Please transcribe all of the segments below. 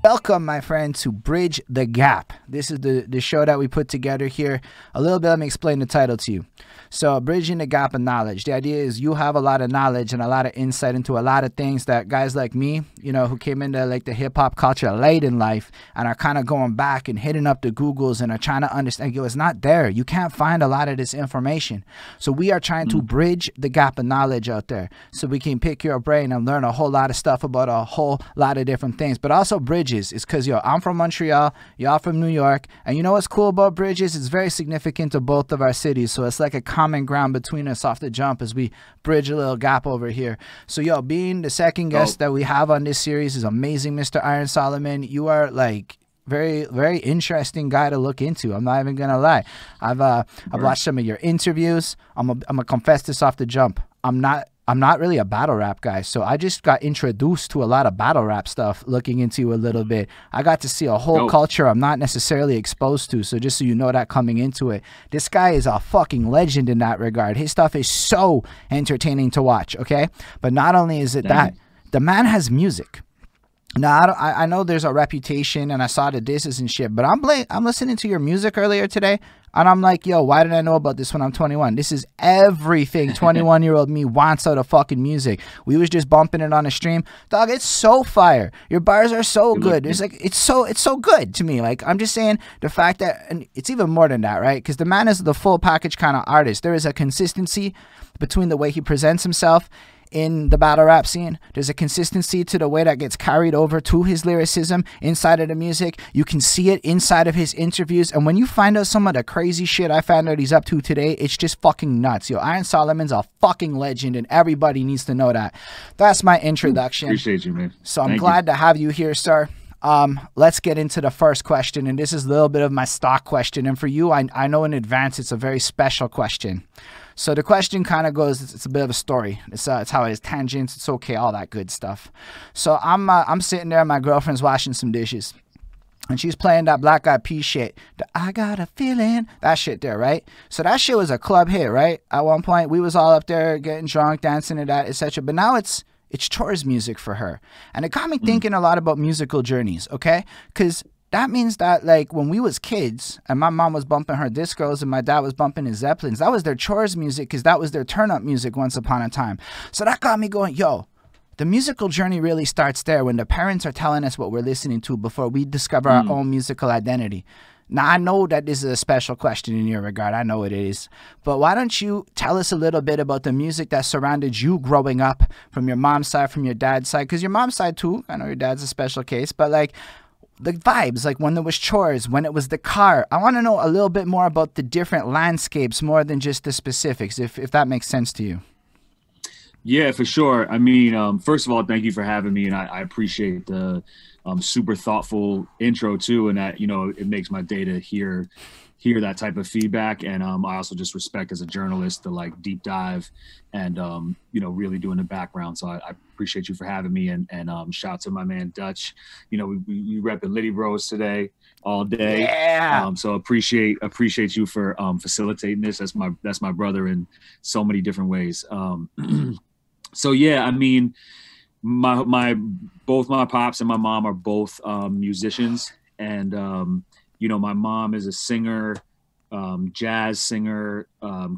Welcome, my friend, to Bridge the Gap. This is the show that we put together here. A little bit, let me explain the title to you. So, Bridging the Gap of Knowledge. The idea is you have a lot of knowledge and a lot of insight into a lot of things that guys like me, you know, who came into like the hip-hop culture late in life and are kind of going back and hitting up the Googles and are trying to understand, yo, it's not there. You can't find a lot of this information. So we are trying to bridge the gap of knowledge out there so we can pick your brain and learn a whole lot of stuff about a whole lot of different things, but also bridges. Is because, yo, I'm from Montreal, y'all from New York, and you know what's cool about bridges? It's very significant to both of our cities, so it's like a common ground between us off the jump as we bridge a little gap over here. So, yo, being the second guest that we have on this series is amazing, Mr. Iron Solomon. You are, like, very, very interesting guy to look into. I'm not even gonna lie. I've watched some of your interviews. I'm a confess this off the jump. I'm not really a battle rap guy, so I just got introduced to a lot of battle rap stuff looking into a little bit. I got to see a whole culture I'm not necessarily exposed to, so just so you know that coming into it. This guy is a fucking legend in that regard. His stuff is so entertaining to watch, okay? But not only is it that, the man has music. Now, I know there's a reputation, and I saw the disses and shit, but I'm listening to your music earlier today, and I'm like, yo, why did I know about this when I'm 21? This is everything 21-year-old me wants out of fucking music. We was just bumping it on a stream. Dog, it's so fire. Your bars are so good. It's like it's so good to me. Like, I'm just saying the fact that, and it's even more than that, right? Because the man is the full package kind of artist. There is a consistency between the way he presents himself in the battle rap scene. There's a consistency to the way that gets carried over to his lyricism inside of the music. You can see it inside of his interviews, and when you find out some of the crazy shit I found out he's up to today, it's just fucking nuts. Yo, Iron Solomon's a fucking legend, and everybody needs to know that. That's my introduction. Appreciate you, man. So I'm glad to have you here, sir. Let's get into the first question, and this is a little bit of my stock question, and for you, I know in advance it's a very special question. So the question kind of goes, it's a bit of a story. It's how it is, tangents, it's okay, all that good stuff. So I'm sitting there, my girlfriend's washing some dishes, and she's playing that Black Eyed Peas shit. The I got a feeling, that shit there, right? So that shit was a club hit, right? At one point, we was all up there getting drunk, dancing to that, etc. But now it's chores music for her. And it got me thinking a lot about musical journeys, okay? Because that means that, like, when we was kids and my mom was bumping her discos and my dad was bumping his Zeppelins, that was their chores music because that was their turn-up music once upon a time. So that got me going, yo, the musical journey really starts there when the parents are telling us what we're listening to before we discover our own musical identity. Now, I know that this is a special question in your regard. I know it is. But why don't you tell us a little bit about the music that surrounded you growing up from your mom's side, from your dad's side? Because your mom's side, too, I know your dad's a special case, but, like, the vibes, like when there was chores, when it was the car. I want to know a little bit more about the different landscapes more than just the specifics, if that makes sense to you. Yeah, for sure. I mean, first of all, thank you for having me, and I appreciate the super thoughtful intro too, and that, you know, it makes my day to hear that type of feedback. And I also just respect as a journalist to like deep dive and you know, really doing the background. So I appreciate you for having me, and shout out to my man Dutch. You know, we repping Liddy Bros today all day. Yeah. So appreciate you for facilitating this. That's my brother in so many different ways. So yeah, I mean, both my pops and my mom are both musicians, and you know, my mom is a singer, jazz singer,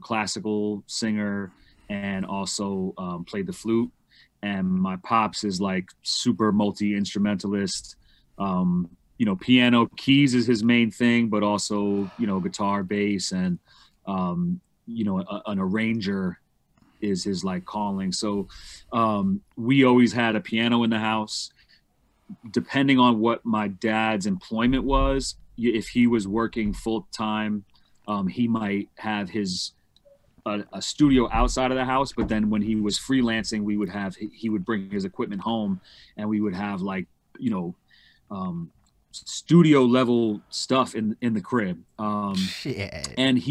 classical singer, and also played the flute. And my pops is like super multi-instrumentalist. You know, piano, keys is his main thing, but also, you know, guitar, bass, and you know, an arranger is his like calling. So we always had a piano in the house. Depending on what my dad's employment was, if he was working full time, he might have a studio outside of the house. But then when he was freelancing, he would bring his equipment home, and we would have like, you know, studio level stuff in the crib. Shit. And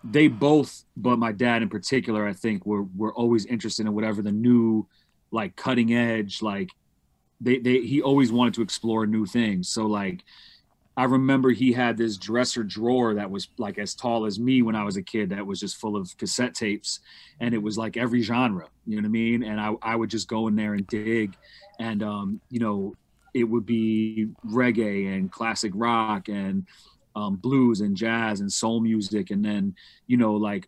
they both, but my dad in particular, I think were always interested in whatever the new, like, cutting edge, like he always wanted to explore new things. So like I remember he had this dresser drawer that was like as tall as me when I was a kid, that was just full of cassette tapes, and it was like every genre, you know what I mean? And I would just go in there and dig, and you know, it would be reggae and classic rock and blues and jazz and soul music. And then, you know, like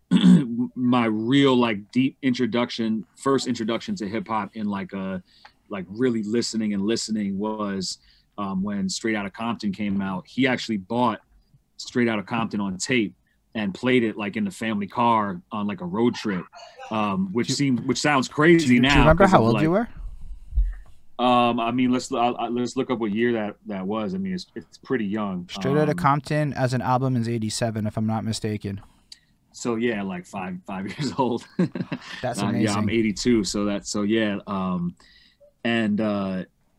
my real like deep introduction, first introduction to hip hop in like a, like really listening was when Straight Outta Compton came out. He actually bought Straight Outta Compton on tape and played it like in the family car on like a road trip, which sounds crazy now. Do you remember how old like, you were? I mean, let's look up what year that was. I mean, it's pretty young. Straight Outta Compton as an album is 87, if I'm not mistaken. So yeah, like five years old. That's amazing. Yeah, I'm 82, so yeah.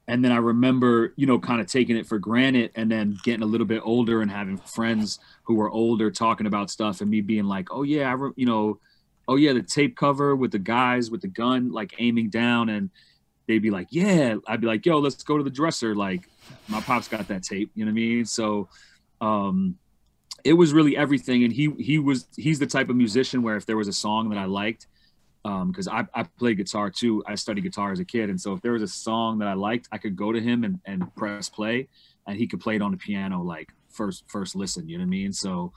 And then I remember, you know, kind of taking it for granted, and then getting a little bit older and having friends who were older talking about stuff, and me being like, oh yeah, you know, oh yeah, the tape cover with the guys with the gun like aiming down, and they'd be like, yeah. I'd be like, yo, let's go to the dresser. Like, my pop's got that tape, you know what I mean? So it was really everything. And he's the type of musician where if there was a song that I liked, because I played guitar too. I studied guitar as a kid. And so if there was a song that I liked, I could go to him and press play, and he could play it on the piano, like first listen, you know what I mean? So,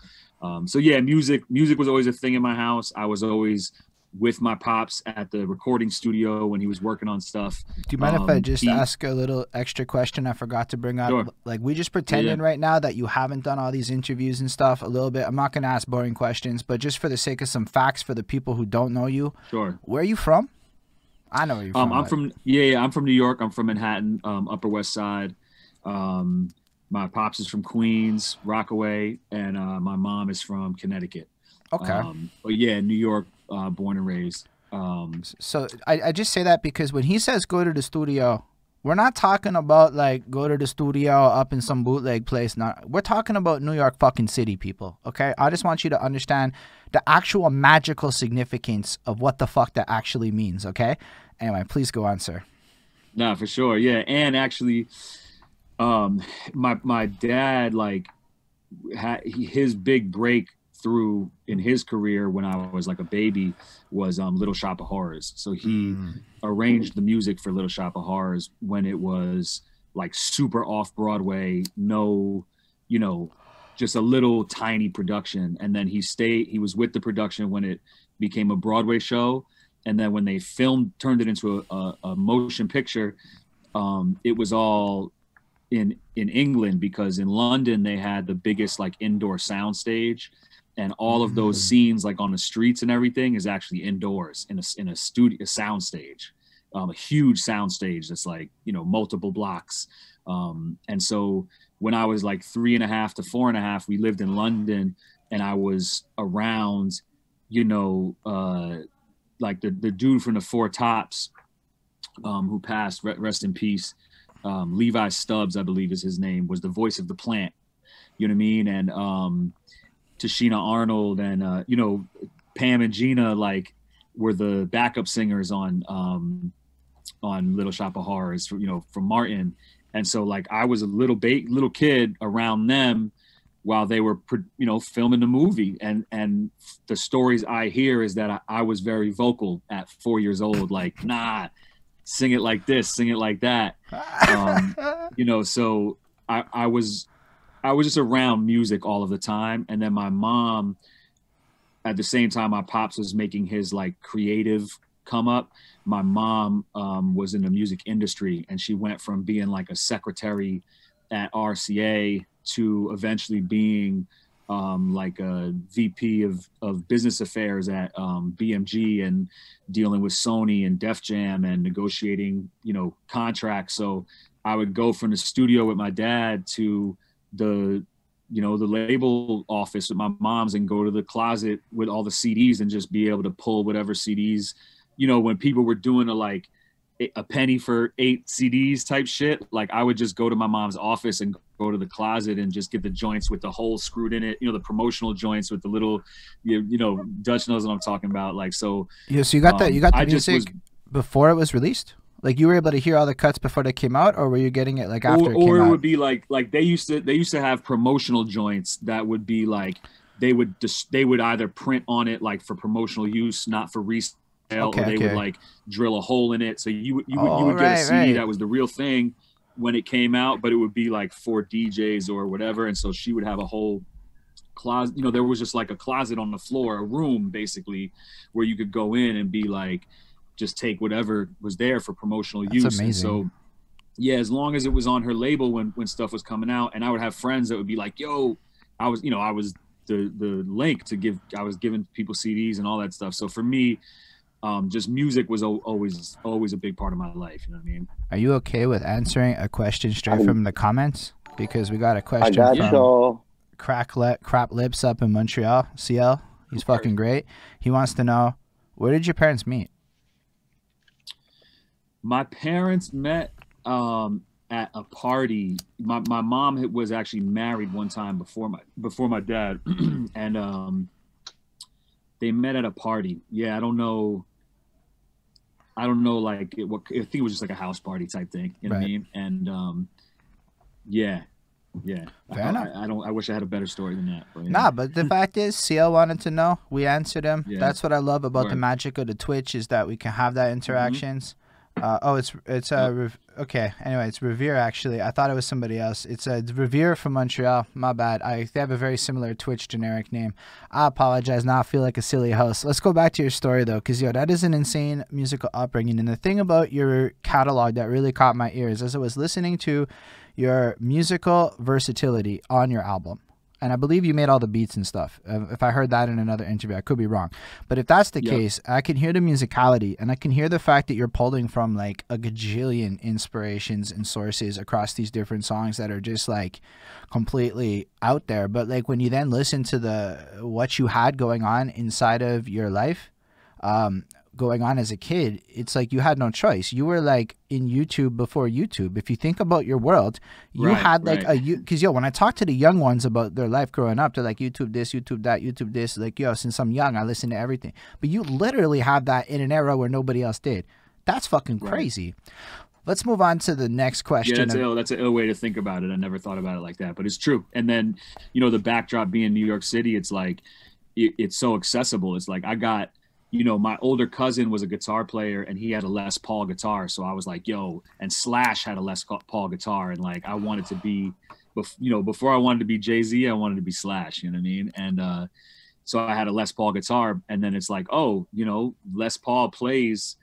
so yeah, music was always a thing in my house. I was always with my pops at the recording studio when he was working on stuff. Do you mind if I just ask a little extra question I forgot to bring up? Sure. Like, we just pretending right now that you haven't done all these interviews and stuff a little bit. I'm not going to ask boring questions, but just for the sake of some facts for the people who don't know you. Sure. Where are you from? I know where you're from. I'm from New York. I'm from Manhattan, Upper West Side. My pops is from Queens, Rockaway, and my mom is from Connecticut. Okay. But yeah, New York, born and raised. So I just say that because when he says go to the studio, we're not talking about like go to the studio up in some bootleg place. We're talking about New York fucking city, people. Okay. I just want you to understand the actual magical significance of what the fuck that actually means. Okay. Anyway, please go on, sir. No, for sure. Yeah. And actually, my dad, like, his big break through in his career when I was like a baby was Little Shop of Horrors. So he arranged the music for Little Shop of Horrors when it was like super off Broadway, no, you know, just a little tiny production. And then he was with the production when it became a Broadway show. And then when they turned it into a motion picture, it was all in England, because in London they had the biggest like indoor sound stage. And all of those scenes, like on the streets and everything, is actually indoors in a studio, a sound stage, a huge sound stage that's like, you know, multiple blocks. And so when I was like 3.5 to 4.5, we lived in London, and I was around, you know, like the dude from the Four Tops, who passed, rest in peace. Levi Stubbs, I believe is his name, was the voice of the Plant. You know what I mean? And Tashina Arnold and you know, Pam and Gina, like, were the backup singers on Little Shop of Horrors, you know, from Martin. And so like I was a little kid around them while they were, you know, filming the movie. And the stories I hear is that I was very vocal at 4 years old, like, nah, sing it like this, sing it like that. You know, so I was just around music all of the time. And then my mom, at the same time my pops was making his like creative come up, my mom was in the music industry, and she went from being like a secretary at RCA to eventually being like a VP of business affairs at BMG, and dealing with Sony and Def Jam and negotiating, you know, contracts. So I would go from the studio with my dad to the, you know, the label office with my mom's, and go to the closet with all the CDs and just be able to pull whatever CDs, you know, when people were doing a penny for 8 CDs type shit, like I would just go to my mom's office and go to the closet and just get the joints with the hole screwed in it, you know, the promotional joints with the little, you know, Dutch knows what I'm talking about. Like, so yeah, so you got the music before it was released Like you were able to hear all the cuts before they came out, or were you getting it like after it came Or it out? would be like they used to have promotional joints that would be like they would either print on it like for promotional use, not for resale, or Okay, they would okay. like drill a hole in it. So you Oh, would get a right, CD right. that was the real thing when it came out, but it would be like for DJs or whatever. And so she would have a whole closet. You know, there was just like a closet on the floor, a room basically, where you could go in and be like, just take whatever was there for promotional That's use. And amazing. so yeah, as long as it was on her label when stuff was coming out, and I would have friends that would be like, "Yo," I was the link to give. I was giving people CDs and all that stuff. So for me, just music was always a big part of my life. You know what I mean? Are you okay with answering a question straight I'm, from the comments? Because we got a I question got Yeah, from y'all. Crap Lips up in Montreal, CL. He's of course. fucking great. He wants to know, where did your parents meet? My parents met at a party. My mom was actually married one time before my dad, and they met at a party. Yeah, I don't know, like I think it was just like a house party type thing. You know what I Right. mean? And yeah, yeah. Fair enough. I don't. I wish I had a better story than that. But yeah, Nah, but the fact is, CL wanted to know. We answered him. yeah. That's what I love about the Word. magic of the Twitch is that we can have that interactions. Oh, it's Yep. okay. Anyway, it's Revere actually. I thought it was somebody else. It's Revere from Montreal. My bad. They have a very similar Twitch generic name. I apologize. Now I feel like a silly host. Let's go back to your story though, because yo, that is an insane musical upbringing. And the thing about your catalog that really caught my ears as I was listening to your musical versatility on your album. And I believe you made all the beats and stuff. If I heard that in another interview, I could be wrong. But if that's the Yep. case, I can hear the musicality and I can hear the fact that you're pulling from like a gajillion inspirations and sources across these different songs that are just like completely out there. But like when you then listen to what you had going on inside of your life, going on as a kid, it's like you had no choice. You were like in YouTube before YouTube. If you think about your world, you Right, had like right. because yo, when I talk to the young ones about their life growing up, they're like YouTube this, YouTube that, YouTube this. Like yo, since I'm young, I listen to everything. But you literally have that in an era where nobody else did. That's fucking Right. crazy. Let's move on to the next Yeah, question. that's ill. That's an ill way to think about it. I never thought about it like that, but it's true. And then, the backdrop being New York City, it's like it's so accessible. It's like I got, my older cousin was a guitar player and he had a Les Paul guitar, so I was like, yo, and Slash had a Les Paul guitar, and like I wanted to be, before I wanted to be Jay-Z, I wanted to be Slash. You know what I mean? And so I had a Les Paul guitar, and then it's like, oh, Les Paul plays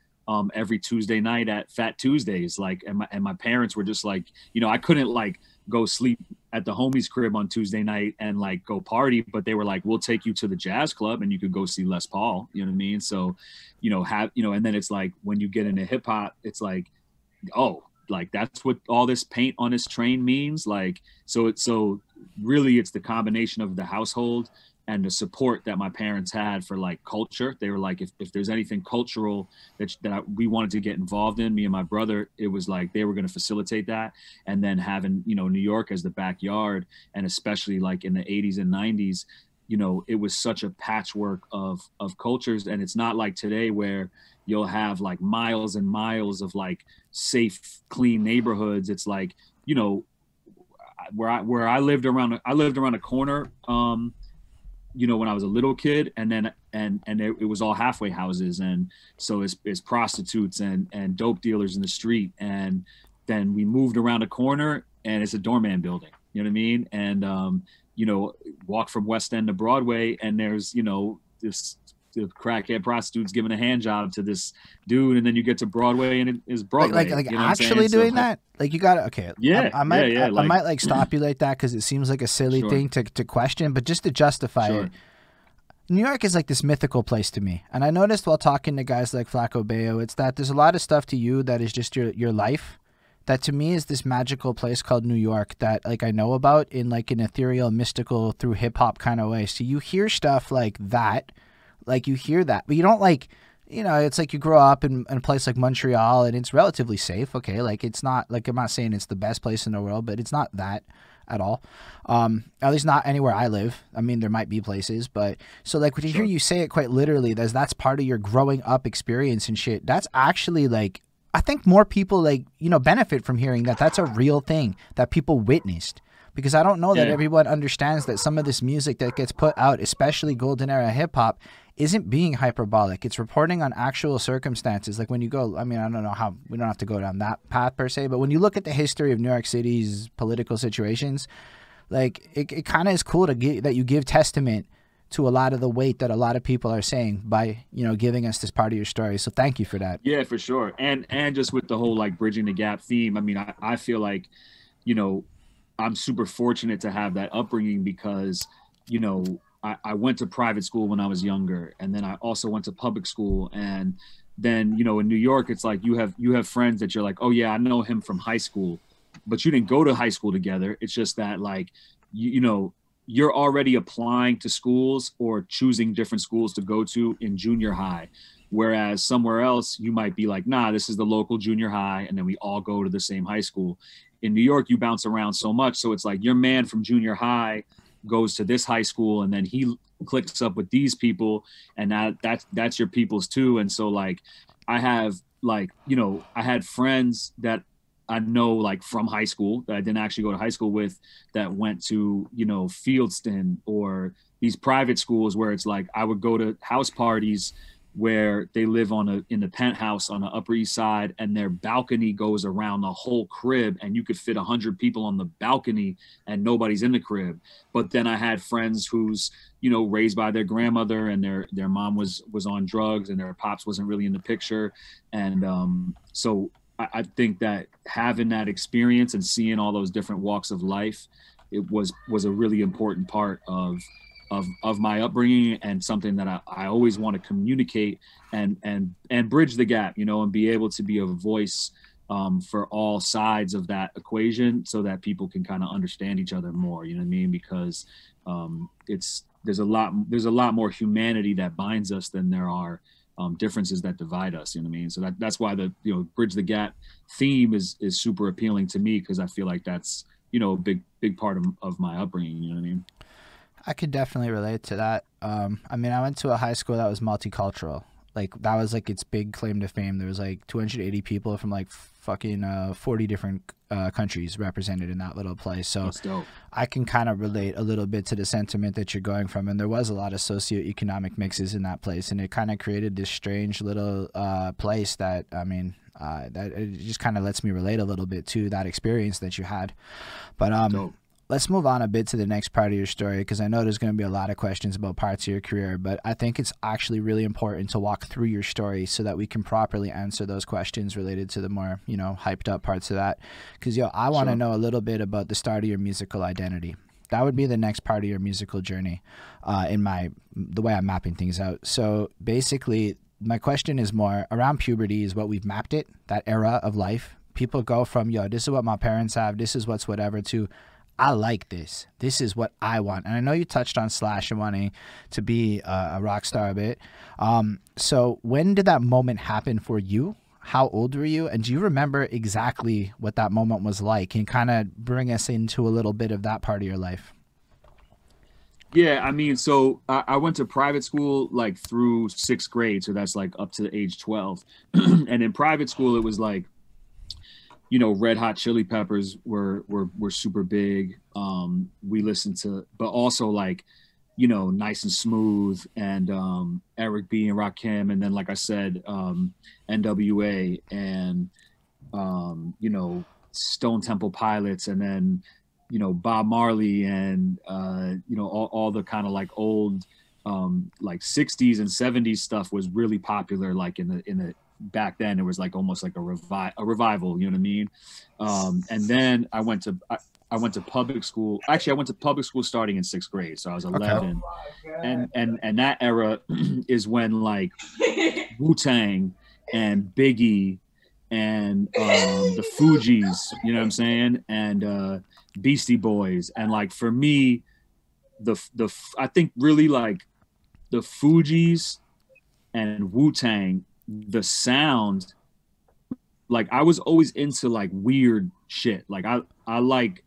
every Tuesday night at Fat Tuesdays. Like, and my parents were just like, I couldn't like go sleep at the homie's crib on Tuesday night and like go party, but they were like, we'll take you to the jazz club and you could go see Les Paul. You know what I mean? So, and then it's like when you get into hip hop, it's like, oh, like that's what all this paint on this train means. Like, so really it's the combination of the household and the support that my parents had for like culture. They were like, if there's anything cultural we wanted to get involved in, me and my brother, it was like they were going to facilitate that. And then having, New York as the backyard, and especially like in the 80s and 90s, it was such a patchwork of cultures. And it's not like today where you'll have like miles and miles of like safe, clean neighborhoods. It's like, where I lived around a corner, when I was a little kid, and then it was all halfway houses, and so it's prostitutes and dope dealers in the street, and then we moved around a corner and it's a doorman building. You know what I mean? And walk from West End to Broadway, and there's this the crackhead prostitutes giving a hand job to this dude, and then you get to Broadway and it is Broadway. Like you know what I'm actually saying? doing So, that? Like you gotta okay. Yeah, I might yeah, I might like stop you like that because it seems like a silly Sure. thing to question, but just to justify Sure. it. New York is like this mythical place to me. And I noticed while talking to guys like Flacco Bayo, it's that there's a lot of stuff to you that is just your life. That to me is this magical place called New York that like I know about in like an ethereal, mystical through hip hop kind of way. So you hear stuff like that, like you hear that, but you don't like, it's like you grow up in a place like Montreal and it's relatively safe. Okay. Like it's not like, I'm not saying it's the best place in the world, but it's not that at all. At least not anywhere I live. I mean, there might be places, but so like when you hear you say it quite literally, that's part of your growing up experience and shit. That's actually like, I think more people like, you know, benefit from hearing that that's a real thing that people witnessed. Because I don't know that everyone understands that some of this music that gets put out, especially golden era hip hop, isn't being hyperbolic. It's reporting on actual circumstances. Like when you go, I mean, I don't know how, we don't have to go down that path per se, but when you look at the history of New York City's political situations, like it kind of is cool to that you give testament to a lot of the weight that a lot of people are saying by, you know, giving us this part of your story. So thank you for that. Yeah, for sure. And just with the whole like bridging the gap theme, I mean, I feel like, you know, I'm super fortunate to have that upbringing because, you know, I went to private school when I was younger, and then I also went to public school. And then, you know, in New York, it's like you have friends that you're like, oh yeah, I know him from high school, but you didn't go to high school together. It's just that like, you know, you're already applying to schools or choosing different schools to go to in junior high. Whereas somewhere else, you might be like, nah, this is the local junior high, and then we all go to the same high school. In New York, you bounce around so much. So it's like your man from junior high goes to this high school, and then he clicks up with these people, and that's your people's too. And so like I have like, you know, I had friends that I know like from high school that I didn't actually go to high school with that went to, you know, Fieldston or these private schools where it's like I would go to house parties where they live in the penthouse on the Upper East Side, and their balcony goes around the whole crib, and you could fit 100 people on the balcony and nobody's in the crib. But then I had friends who's, you know, raised by their grandmother, and their mom was on drugs, and their pops wasn't really in the picture. And so I think that having that experience and seeing all those different walks of life, it was a really important part of my upbringing, and something that I always want to communicate and bridge the gap, you know, and be able to be a voice for all sides of that equation, so that people can kind of understand each other more, you know what I mean? Because there's a lot more humanity that binds us than there are differences that divide us, you know what I mean? So that's why the, you know, bridge the gap theme is super appealing to me, because I feel like that's, you know, a big part of my upbringing, you know what I mean? I could definitely relate to that. I mean, I went to a high school that was multicultural. Like that was like its big claim to fame. There was like 280 people from like fucking 40 different countries represented in that little place. So I can kind of relate a little bit to the sentiment that you're going from. And there was a lot of socioeconomic mixes in that place, and it kind of created this strange little place that, I mean, that it just kind of lets me relate a little bit to that experience that you had. But let's move on a bit to the next part of your story, because I know there's going to be a lot of questions about parts of your career, but I think it's actually really important to walk through your story so that we can properly answer those questions related to the more, you know, hyped up parts of that. Because, yo, I want to know a little bit about the start of your musical identity. That would be the next part of your musical journey the way I'm mapping things out. So basically, my question is more around puberty is what we've mapped it, that era of life. People go from, yo, this is what my parents have, this is what's whatever, to I like this. This is what I want. And I know you touched on Slash and wanting to be a rock star a bit. So when did that moment happen for you? How old were you? And do you remember exactly what that moment was like? And kind of bring us into a little bit of that part of your life. Yeah, I mean, so I went to private school like through 6th grade. So that's like up to the age 12. And in private school, it was like, you know, Red Hot Chili Peppers were super big. We listened to, but also like, you know, Nice and Smooth and Eric B and Rakim, and then like I said, NWA and you know, Stone Temple Pilots, and then, you know, Bob Marley, and you know, all the kind of like old like 60s and 70s stuff was really popular, like in the back then. It was like almost like a revival, you know what I mean? And then I went to public school. Actually, I went to public school starting in 6th grade, so I was 11. Okay. And that era is when like Wu-Tang and Biggie and the Fugees, you know what I'm saying, and Beastie Boys, and like for me, I think really like the Fugees and Wu-Tang, the sound, like I was always into like weird shit. Like I like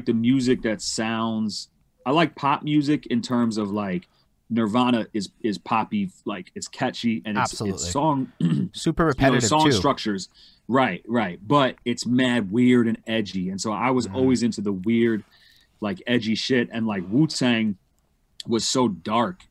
the music that sounds, I like pop music in terms of like Nirvana is poppy, like it's catchy, and it's Absolutely. song Super repetitive song too. structures, right, but it's mad weird and edgy. And so I was always into the weird, like edgy shit. And like Wu-Tang was so dark,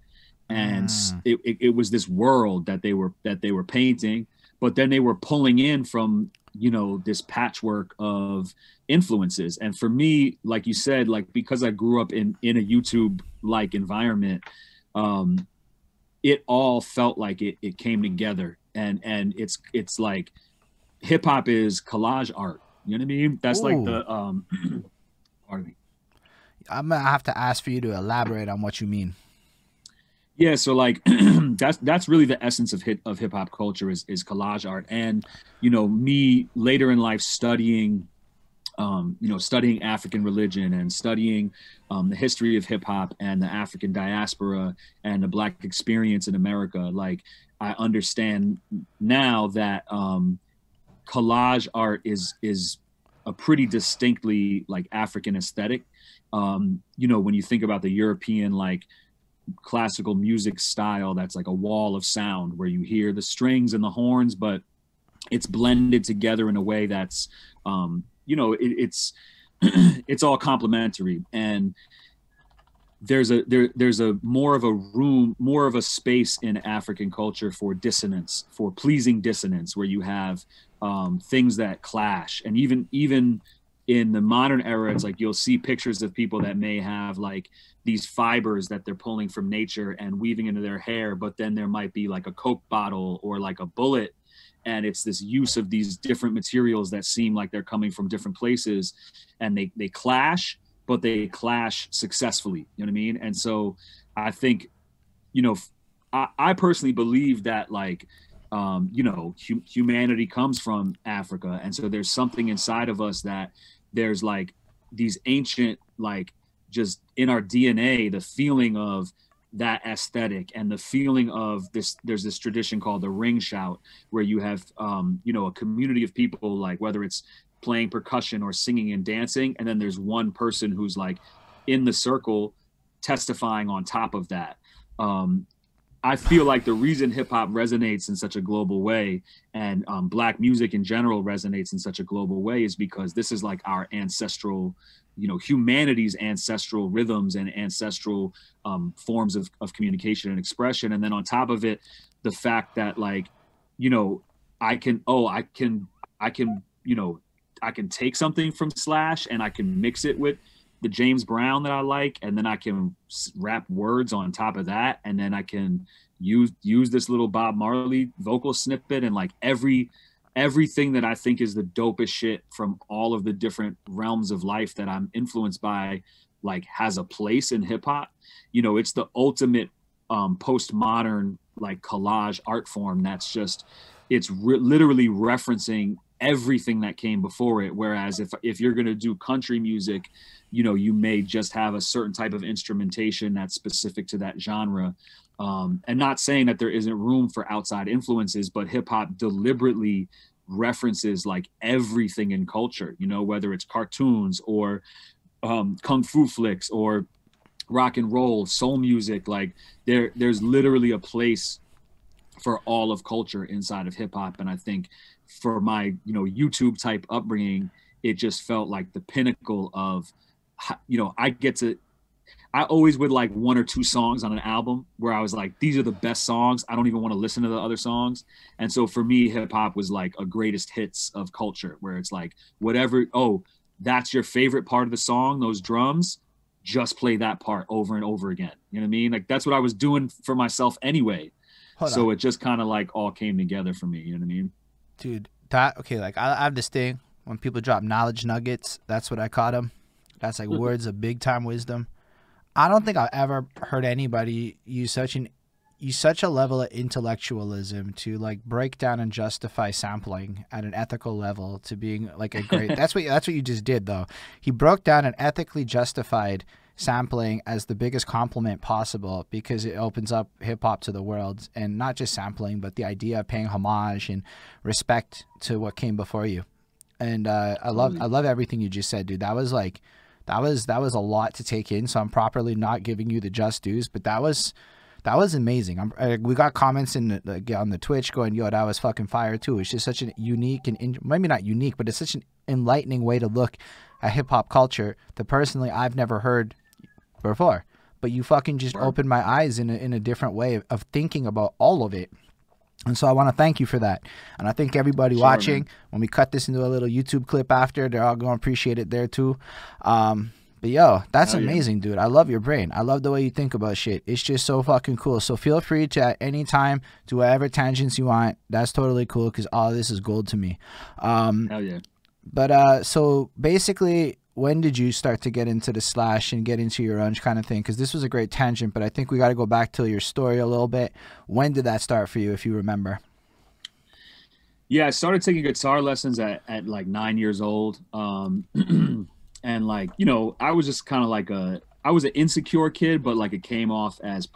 and it was this world that they were painting, but then they were pulling in from, you know, this patchwork of influences. And for me, like you said, like because I grew up in a YouTube like environment, it all felt like it came together. And it's like hip hop is collage art. You know what I mean? That's like the pardon me. I'm gonna have to ask for you to elaborate on what you mean. Yeah, so like that's really the essence of hip hop culture is collage art. And you know, me later in life studying studying African religion and studying the history of hip hop and the African diaspora and the Black experience in America. Like I understand now that collage art is a pretty distinctly like African aesthetic. You know, when you think about the European like classical music style, that's like a wall of sound where you hear the strings and the horns, but it's blended together in a way that's it's it's all complementary. And there's a more of a room, more of a space in African culture for dissonance, for pleasing dissonance, where you have things that clash. And even in the modern era, it's like you'll see pictures of people that may have like these fibers that they're pulling from nature and weaving into their hair, but then there might be like a Coke bottle or like a bullet, and it's this use of these different materials that seem like they're coming from different places, and they clash, but they clash successfully. You know what I mean? And so I think, you know, I personally believe that like, humanity comes from Africa. And so there's something inside of us that there's like these ancient, like just in our DNA, the feeling of that aesthetic and the feeling of this. There's this tradition called the ring shout, where you have, a community of people, like whether it's playing percussion or singing and dancing. And then there's one person who's like in the circle testifying on top of that. I feel like the reason hip hop resonates in such a global way, and Black music in general resonates in such a global way, is because this is like our ancestral, humanity's ancestral rhythms and ancestral forms of communication and expression. And then on top of it, the fact that like, I can take something from Slash and I can mix it with the James Brown that I like, and then I can rap words on top of that, and then I can use this little Bob Marley vocal snippet, and like everything that I think is the dopest shit from all of the different realms of life that I'm influenced by, like has a place in hip hop. It's the ultimate postmodern like collage art form that's just, it's literally referencing everything that came before it. Whereas if you're going to do country music, you may just have a certain type of instrumentation that's specific to that genre. And not saying that there isn't room for outside influences, but hip hop deliberately references like everything in culture, whether it's cartoons or kung fu flicks or rock and roll, soul music. Like there's literally a place for all of culture inside of hip hop. And I think for my, YouTube type upbringing, it just felt like the pinnacle of, I always would like one or two songs on an album where I was like, these are the best songs. I don't even want to listen to the other songs. And so for me, hip hop was like a greatest hits of culture, where it's like, whatever, that's your favorite part of the song, those drums, just play that part over and over again. You know what I mean? Like that's what I was doing for myself anyway. So it just kind of like all came together for me. You know what I mean? Dude, like I have this thing when people drop knowledge nuggets, that's what I call them. That's like words of big time wisdom. I don't think I've ever heard anybody use such a level of intellectualism to like break down and justify sampling at an ethical level to being like a great. That's what you just did though. He broke down and ethically justified sampling as the biggest compliment possible, because it opens up hip hop to the world, and not just sampling, but the idea of paying homage and respect to what came before you. And I love everything you just said, dude. That was a lot to take in. So I'm properly not giving you the just dues, but that was That was amazing. We got comments on the Twitch going, "Yo, that was fucking fire too." It's just such a unique and maybe not unique, but it's such an enlightening way to look at hip hop culture that personally I've never heard before. But you fucking just opened my eyes in a different way of thinking about all of it. And so I want to thank you for that. And I think everybody watching, when we cut this into a little YouTube clip after, they're all going to appreciate it there too. But yo, that's amazing, dude. I love your brain. I love the way you think about shit. It's just so fucking cool. So feel free to at any time do whatever tangents you want. That's totally cool because all this is gold to me. Hell yeah. But so basically, when did you start to get into the slash and get into your own kind of thing? Because this was a great tangent, but I think we got to go back to your story a little bit. When did that start for you, if you remember? Yeah, I started taking guitar lessons at like 9 years old. And like, you know, I was just kind of like I was an insecure kid, but like it came off as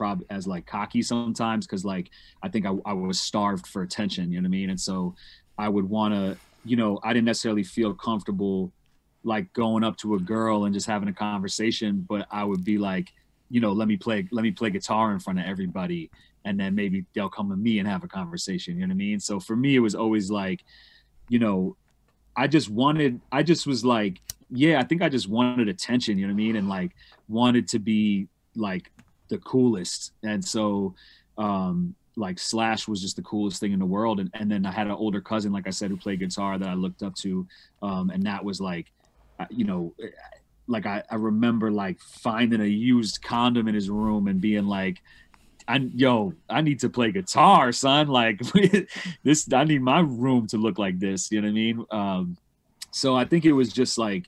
like cocky sometimes. Cause like, I think I was starved for attention, you know what I mean? And so I would want to, you know, I didn't necessarily feel comfortable like going up to a girl and just having a conversation, but I would be like, you know, let me play guitar in front of everybody. And then maybe they'll come to me and have a conversation, you know what I mean? So for me, it was always like, you know, I just was like, yeah, I think I just wanted attention, you know what I mean? And like wanted to be like the coolest. And so like Slash was just the coolest thing in the world. And then I had an older cousin, like I said, who played guitar that I looked up to. And that was like, you know, like I remember like finding a used condom in his room and being like, I need to play guitar, son. Like I need my room to look like this. You know what I mean? So I think it was just like,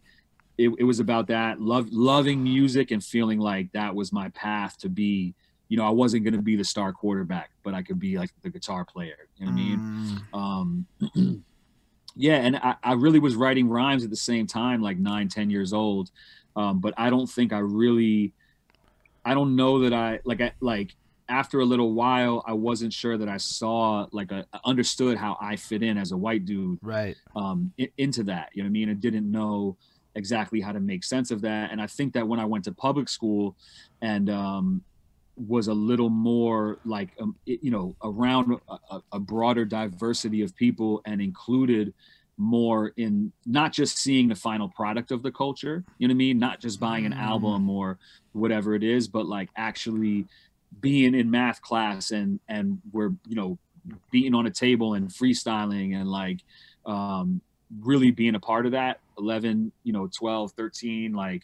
it was about that loving music and feeling like that was my path to be, you know, I wasn't going to be the star quarterback, but I could be like the guitar player. You know what I mean? Yeah. And I really was writing rhymes at the same time, like 9, 10 years old. But I don't think I don't know that I after a little while, I wasn't sure that I saw understood how I fit in as a white dude, right? Into that, you know what I mean? I didn't know exactly how to make sense of that. And I think that when I went to public school and was a little more like, you know, around a broader diversity of people and included more in not just seeing the final product of the culture, you know what I mean? Not just buying an album or whatever it is, but like actually being in math class and we're, you know, beating on a table and freestyling and like really being a part of that 11, you know, 12, 13, like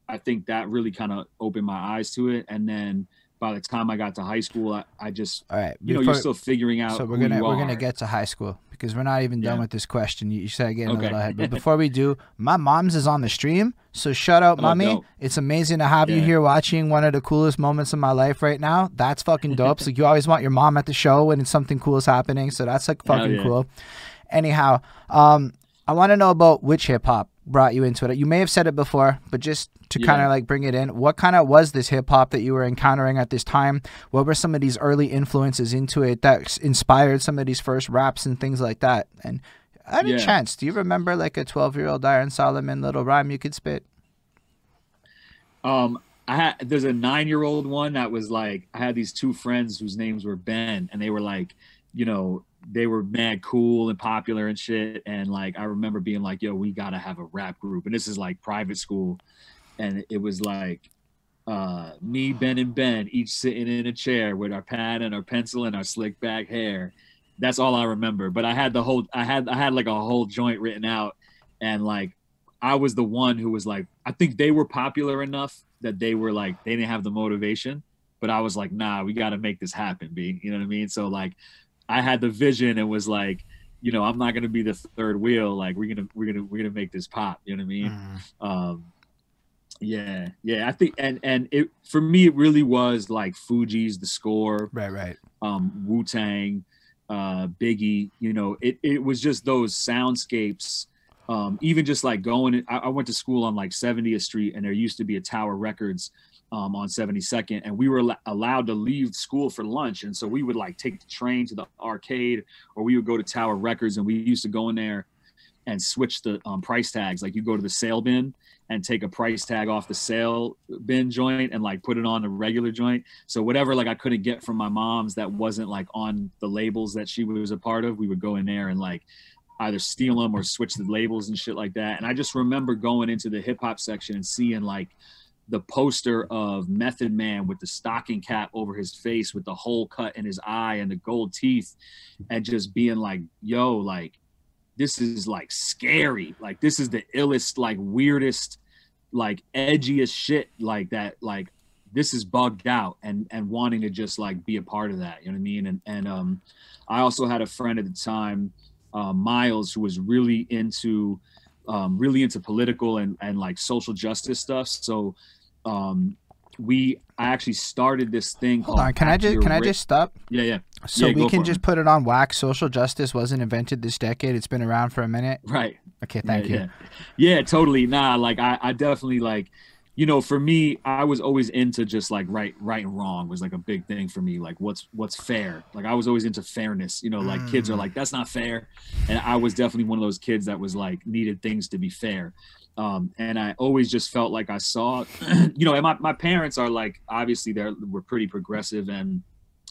I think that really kind of opened my eyes to it. And then by the time I got to high school, I just, all right, you know, you're still figuring out. So we're gonna get to high school because we're not even done with this question. You said getting a little ahead, but before we do, my mom's is on the stream, so shout out, mommy. Dope. It's amazing to have you here watching one of the coolest moments of my life right now. That's fucking dope. So you always want your mom at the show when something cool is happening, so that's like fucking cool. Anyhow, I want to know about which hip hop brought you into it. You may have said it before, but just to kind of like bring it in, what kind of was this hip hop that you were encountering at this time? What were some of these early influences into it that inspired some of these first raps and things like that? And any chance, do you remember like a 12-year-old Iron Solomon little rhyme you could spit? There's a 9-year-old one that was like, I had these two friends whose names were Ben, and they were like, you know, they were mad cool and popular and shit. And like, I remember being like, yo, we got to have a rap group. And this is like private school. And it was like me, Ben, and Ben, each sitting in a chair with our pad and our pencil and our slick back hair. That's all I remember. But I had I had like a whole joint written out. And like, I was the one who was like, I think they were popular enough that they were like, they didn't have the motivation. But I was like, nah, we got to make this happen, B. You know what I mean? So like, I had the vision and was like, you know, I'm not gonna be the third wheel. Like we're gonna make this pop. You know what I mean? Yeah. I think and it for me it really was like Fugees, The Score, right. Wu-Tang, Biggie. You know, it was just those soundscapes. Even just like going, I went to school on like 70th Street, and there used to be a Tower Records on 72nd, and we were allowed to leave school for lunch. And so we would like take the train to the arcade, or we would go to Tower Records, and we used to go in there and switch the price tags. Like you go to the sale bin and take a price tag off the sale bin joint and like put it on the regular joint. So whatever like I couldn't get from my mom's that wasn't like on the labels that she was a part of, we would go in there and like either steal them or switch the labels and shit like that. And I just remember going into the hip hop section and seeing like the poster of Method Man with the stocking cap over his face with the hole cut in his eye and the gold teeth, and just being like, yo, like, this is like scary. Like, this is the illest, like weirdest, like edgiest shit like that. Like, this is bugged out, and wanting to just like be a part of that. You know what I mean? And I also had a friend at the time, Miles, who was really into political and like social justice stuff. So I actually started this thing. Hold on, can I just stop? Yeah. So yeah, we can just put it on wax. Social justice wasn't invented this decade. It's been around for a minute. Right. Okay, thank you. Yeah, totally. Nah, like I definitely like, you know, for me, I was always into just like right and wrong was like a big thing for me. Like what's fair. Like I was always into fairness, you know, like kids are like, that's not fair. And I was definitely one of those kids that was like, needed things to be fair. And I always just felt like I saw, you know, and my parents are like, obviously we're pretty progressive, and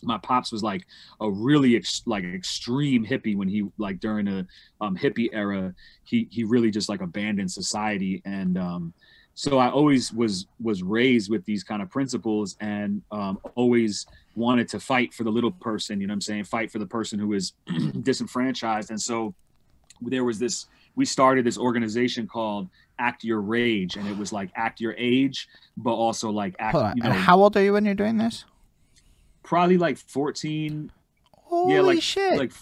my pops was like a really extreme hippie when he like during the hippie era, he really just like abandoned society. And so I always was raised with these kind of principles, and always wanted to fight for the little person, you know what I'm saying? Fight for the person who is disenfranchised. And so we started this organization called Act Your Rage, and it was like act your age, but also like act. Hold on. You know, and how old are you when you're doing this? Probably like 14. Holy shit. Like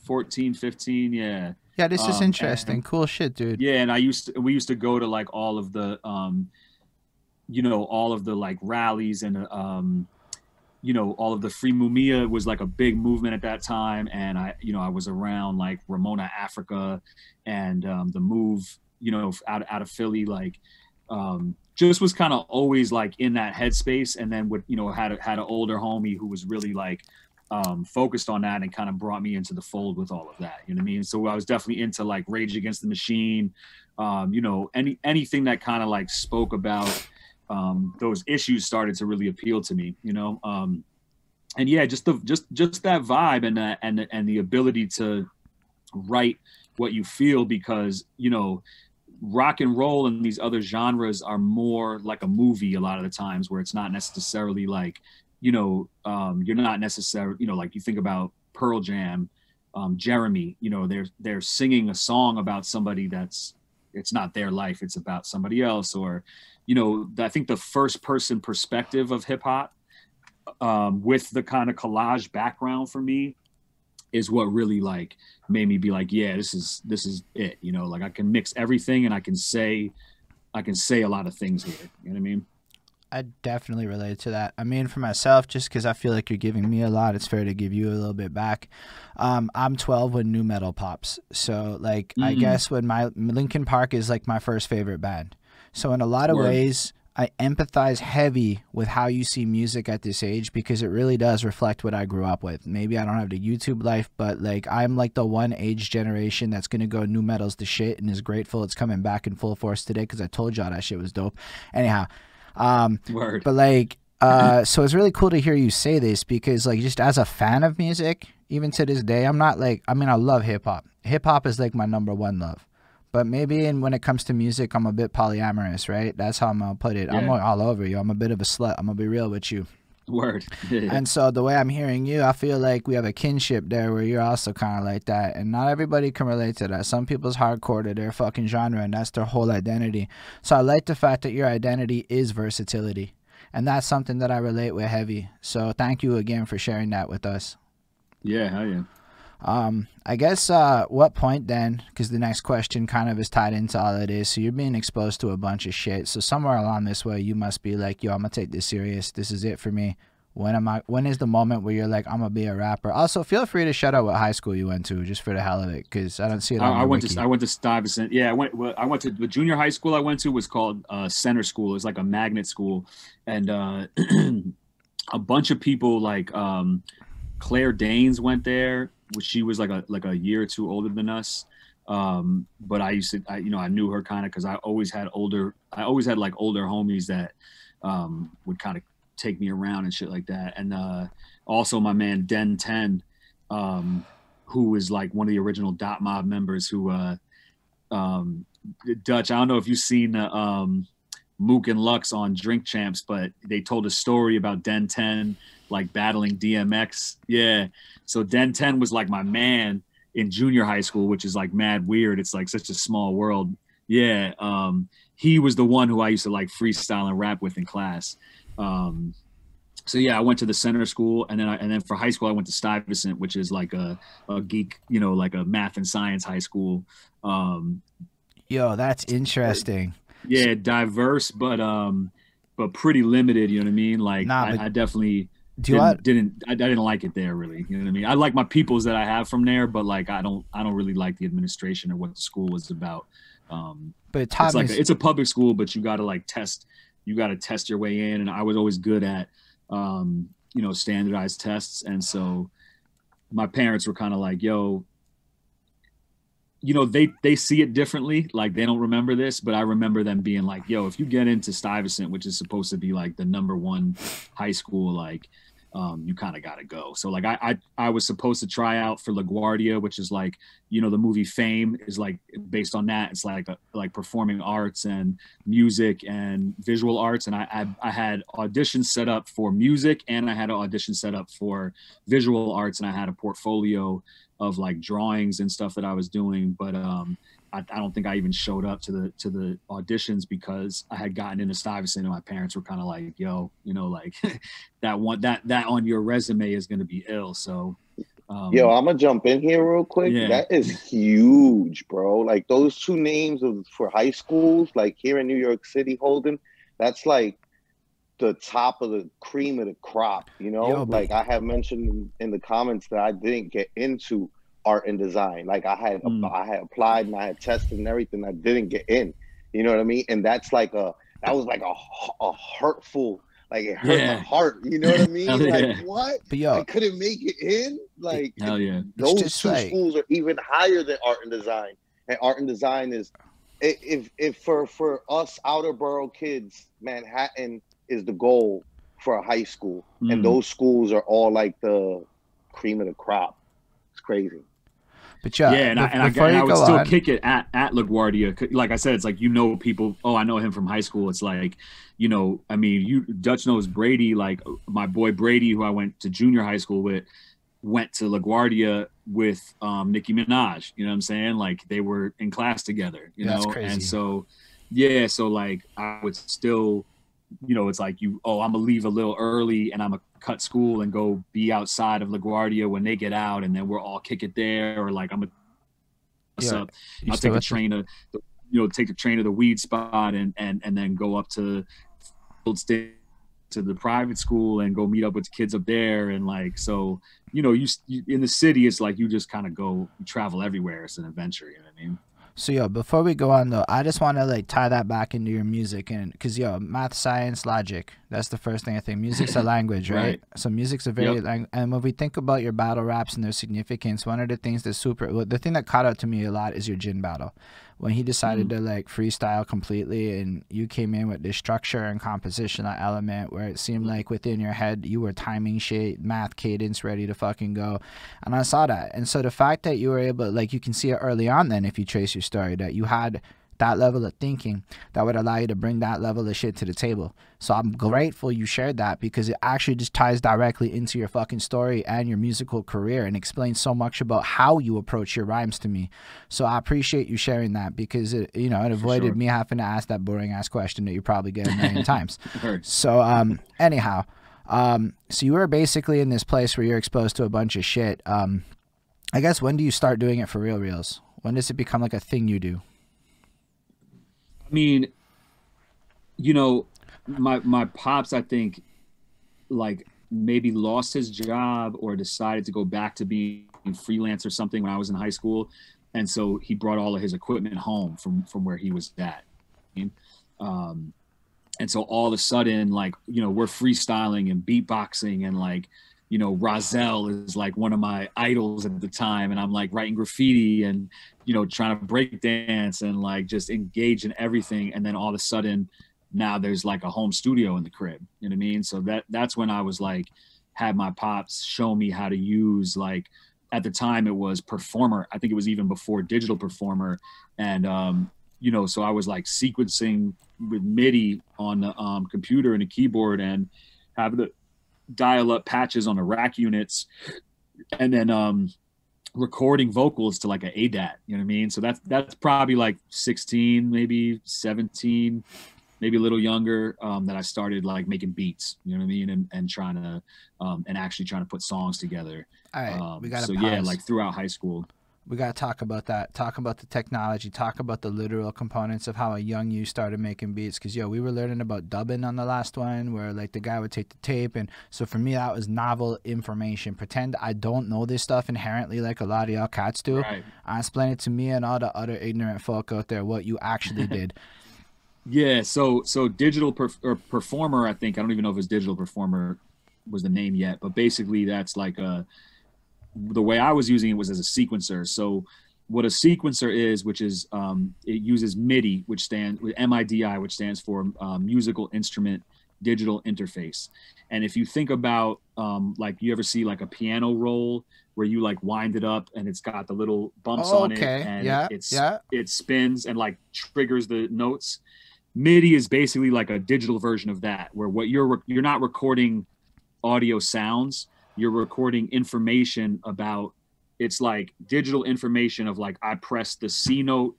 14, 15. Yeah. Yeah, this is interesting. Cool shit, dude. Yeah. And we used to go to like all of the, you know, all of the like rallies, and, you know, all of the Free Mumia was like a big movement at that time. And I was around like Ramona Africa and the Move, you know, out of Philly, like just was kind of always like in that headspace. And then would, you know, had an older homie who was really like focused on that and kind of brought me into the fold with all of that. You know what I mean? So I was definitely into like Rage Against the Machine, you know, anything that kind of like spoke about those issues started to really appeal to me, you know? And yeah, just that vibe and the ability to write what you feel, because, you know, rock and roll and these other genres are more like a movie a lot of the times, where it's not necessarily like, you know, you're not necessarily, you know, like you think about Pearl Jam, Jeremy, you know, they're singing a song about somebody it's not their life, it's about somebody else. Or, you know, I think the first person perspective of hip hop, with the kind of collage background for me, is what really like made me be like, yeah, this is it, you know, like I can mix everything and I can say a lot of things here. You know what I mean? I definitely relate to that. I mean, for myself, just because I feel like you're giving me a lot, it's fair to give you a little bit back. I'm 12 when nu metal pops. So like, I guess when Linkin Park is like my first favorite band. So in a lot of ways, I empathize heavy with how you see music at this age, because it really does reflect what I grew up with. Maybe I don't have the YouTube life, but like I'm like the one age generation that's going to go nu metal's the shit and is grateful it's coming back in full force today, because I told y'all that shit was dope. Anyhow, Word. But like, so it's really cool to hear you say this, because like just as a fan of music, even to this day, I'm not like, I mean, I love hip hop. Hip hop is like my #1 love. But maybe when it comes to music, I'm a bit polyamorous, right? That's how I'm going to put it. Yeah. I'm all over you. I'm a bit of a slut. I'm going to be real with you. Word. And so the way I'm hearing you, I feel like we have a kinship there where you're also kind of like that. And not everybody can relate to that. Some people's hardcore to their fucking genre, and that's their whole identity. So I like the fact that your identity is versatility. And that's something that I relate with heavy. So thank you again for sharing that with us. Yeah, hell yeah. I guess what point then, because the next question kind of is tied into all of this, so you're being exposed to a bunch of shit, so somewhere along this way you must be like, yo, I'm gonna take this serious, this is it for me. When is the moment where you're like, I'm gonna be a rapper? Also, feel free to shout out what high school you went to, just for the hell of it, because I don't see it on I went to Stuyvesant. Yeah, I went to the junior high school I went to was called Center School. It was like a magnet school, and a bunch of people like Claire Danes went there, which she was like a year or two older than us. But I used to, I knew her kind of because I always had like older homies that would kind of take me around and shit like that. And also my man Den 10, who is like one of the original Dot Mob members, who Dutch. I don't know if you've seen Mook and Lux on Drink Champs, but they told a story about Den 10 like battling DMX. Yeah. So Den 10 was like my man in junior high school, which is like mad weird. It's like such a small world. Yeah. He was the one who I used to like freestyle and rap with in class. So yeah, I went to the center school, and then for high school I went to Stuyvesant, which is like a geek, like a math and science high school. Yo, that's interesting. Yeah, diverse, but pretty limited. You know what I mean? Like, I definitely didn't like it there really. You know what I mean? I like my peoples that I have from there, but like I don't really like the administration or what the school was about. But it's a public school, but you got to like test. You got to test your way in, and I was always good at standardized tests, and so my parents were kind of like, yo, they see it differently. Like they don't remember this, but I remember them being like, yo, if you get into Stuyvesant, which is supposed to be like the #1 high school, like you kind of got to go. So like I was supposed to try out for LaGuardia, which is like, the movie Fame is like based on that. It's like like performing arts and music and visual arts. And I had auditions set up for music, and I had an audition set up for visual arts, and I had a portfolio of like drawings and stuff that I was doing. But I don't think I even showed up to the auditions because I had gotten into Stuyvesant, and my parents were kind of like, yo, like that on your resume is going to be ill. So, yo, I'm gonna jump in here real quick. Yeah. That is huge, bro. Like those two names for high schools, like here in New York City, Holden, that's like the top of the cream of the crop, Yo, like I have mentioned in the comments that I didn't get into art and design. Like I had applied and I had tested and everything. I didn't get in, you know what I mean? And that's like that was like a hurtful, like it hurt my heart, you know what I mean? Like what? But yo, I couldn't make it in. Like hell yeah. Those two schools are even higher than art and design. And art and design is, if for us outer borough kids, Manhattan is the goal for a high school, and those schools are all like the cream of the crop. It's crazy. But yeah, I would still kick it at LaGuardia. Like I said, it's like people. Oh, I know him from high school. It's like, I mean, Dutch knows Brady. Like my boy Brady, who I went to junior high school with, went to LaGuardia with Nicki Minaj. You know what I'm saying? Like they were in class together. That's crazy. And so so like I would still. It's like I'm gonna leave a little early and I'm gonna cut school and go be outside of LaGuardia when they get out, and then we're all kick it there, or like I'm gonna I'll take the train to the weed spot and then go up to the private school and go meet up with the kids up there, and like so you in the city it's like you just kind of you travel everywhere. It's an adventure, you know what I mean? So yo, before we go on though, I just want to like tie that back into your music, and because math, science, logic, that's the first thing I think. Music's a language, right? So music's a very and when we think about your battle raps and their significance, one of the things the thing that caught out to me a lot is your gin battle. When he decided to like freestyle completely, and you came in with this structure and compositional element where it seemed like within your head you were timing shit, math cadence ready to fucking go, and I saw that. And so the fact that you were able, like you can see it early on then if you trace your story, that you had that level of thinking that would allow you to bring that level of shit to the table. So I'm grateful you shared that, because it actually just ties directly into your fucking story and your musical career, and explains so much about how you approach your rhymes to me. So I appreciate you sharing that, because it avoided me having to ask that boring ass question that you probably get a million times. So anyhow, so you were basically in this place where you're exposed to a bunch of shit. I guess when do you start doing it for reals? When does it become like a thing you do? I mean, my pops, I think, like maybe lost his job or decided to go back to being freelance or something when I was in high school, and so he brought all of his equipment home from where he was at. And so all of a sudden, like we're freestyling and beatboxing and like you know, Rozelle is like one of my idols at the time. And I'm like writing graffiti and, you know, trying to break dance and like just engage in everything. And then all of a sudden now there's like a home studio in the crib. You know what I mean? So that's when I was like, had my pops show me how to use, like, at the time it was Performer. I think it was even before Digital Performer. And, you know, so I was like sequencing with MIDI on the computer and a keyboard and have the dial up patches on the rack units, and then recording vocals to like an ADAT, you know what I mean? So that's probably like 16, maybe 17, maybe a little younger, that I started like making beats, you know what I mean? And trying to, and actually trying to put songs together. All right, we got to so yeah, like throughout high school. We got to talk about that. Talk about the technology. Talk about the literal components of how a young you started making beats. Because, we were learning about dubbing on the last one where, like, the guy would take the tape. And so for me, that was novel information. Pretend I don't know this stuff inherently like a lot of y'all cats do. Right. Explain it to me and all the other ignorant folk out there what you actually did. Yeah, so Digital Performer, I think, I don't even know if it's Digital Performer was the name yet. But basically, that's like the way I was using it was as a sequencer. So what a sequencer is, which is it uses MIDI, which stands with MIDI, which stands for musical instrument digital interface. And if you think about like, you ever see like a piano roll where you like wind it up and it's got the little bumps on it, and it spins and like triggers the notes. MIDI is basically like a digital version of that, where what you're not recording audio sounds, you're recording information about, it's like digital information of like, I pressed the C note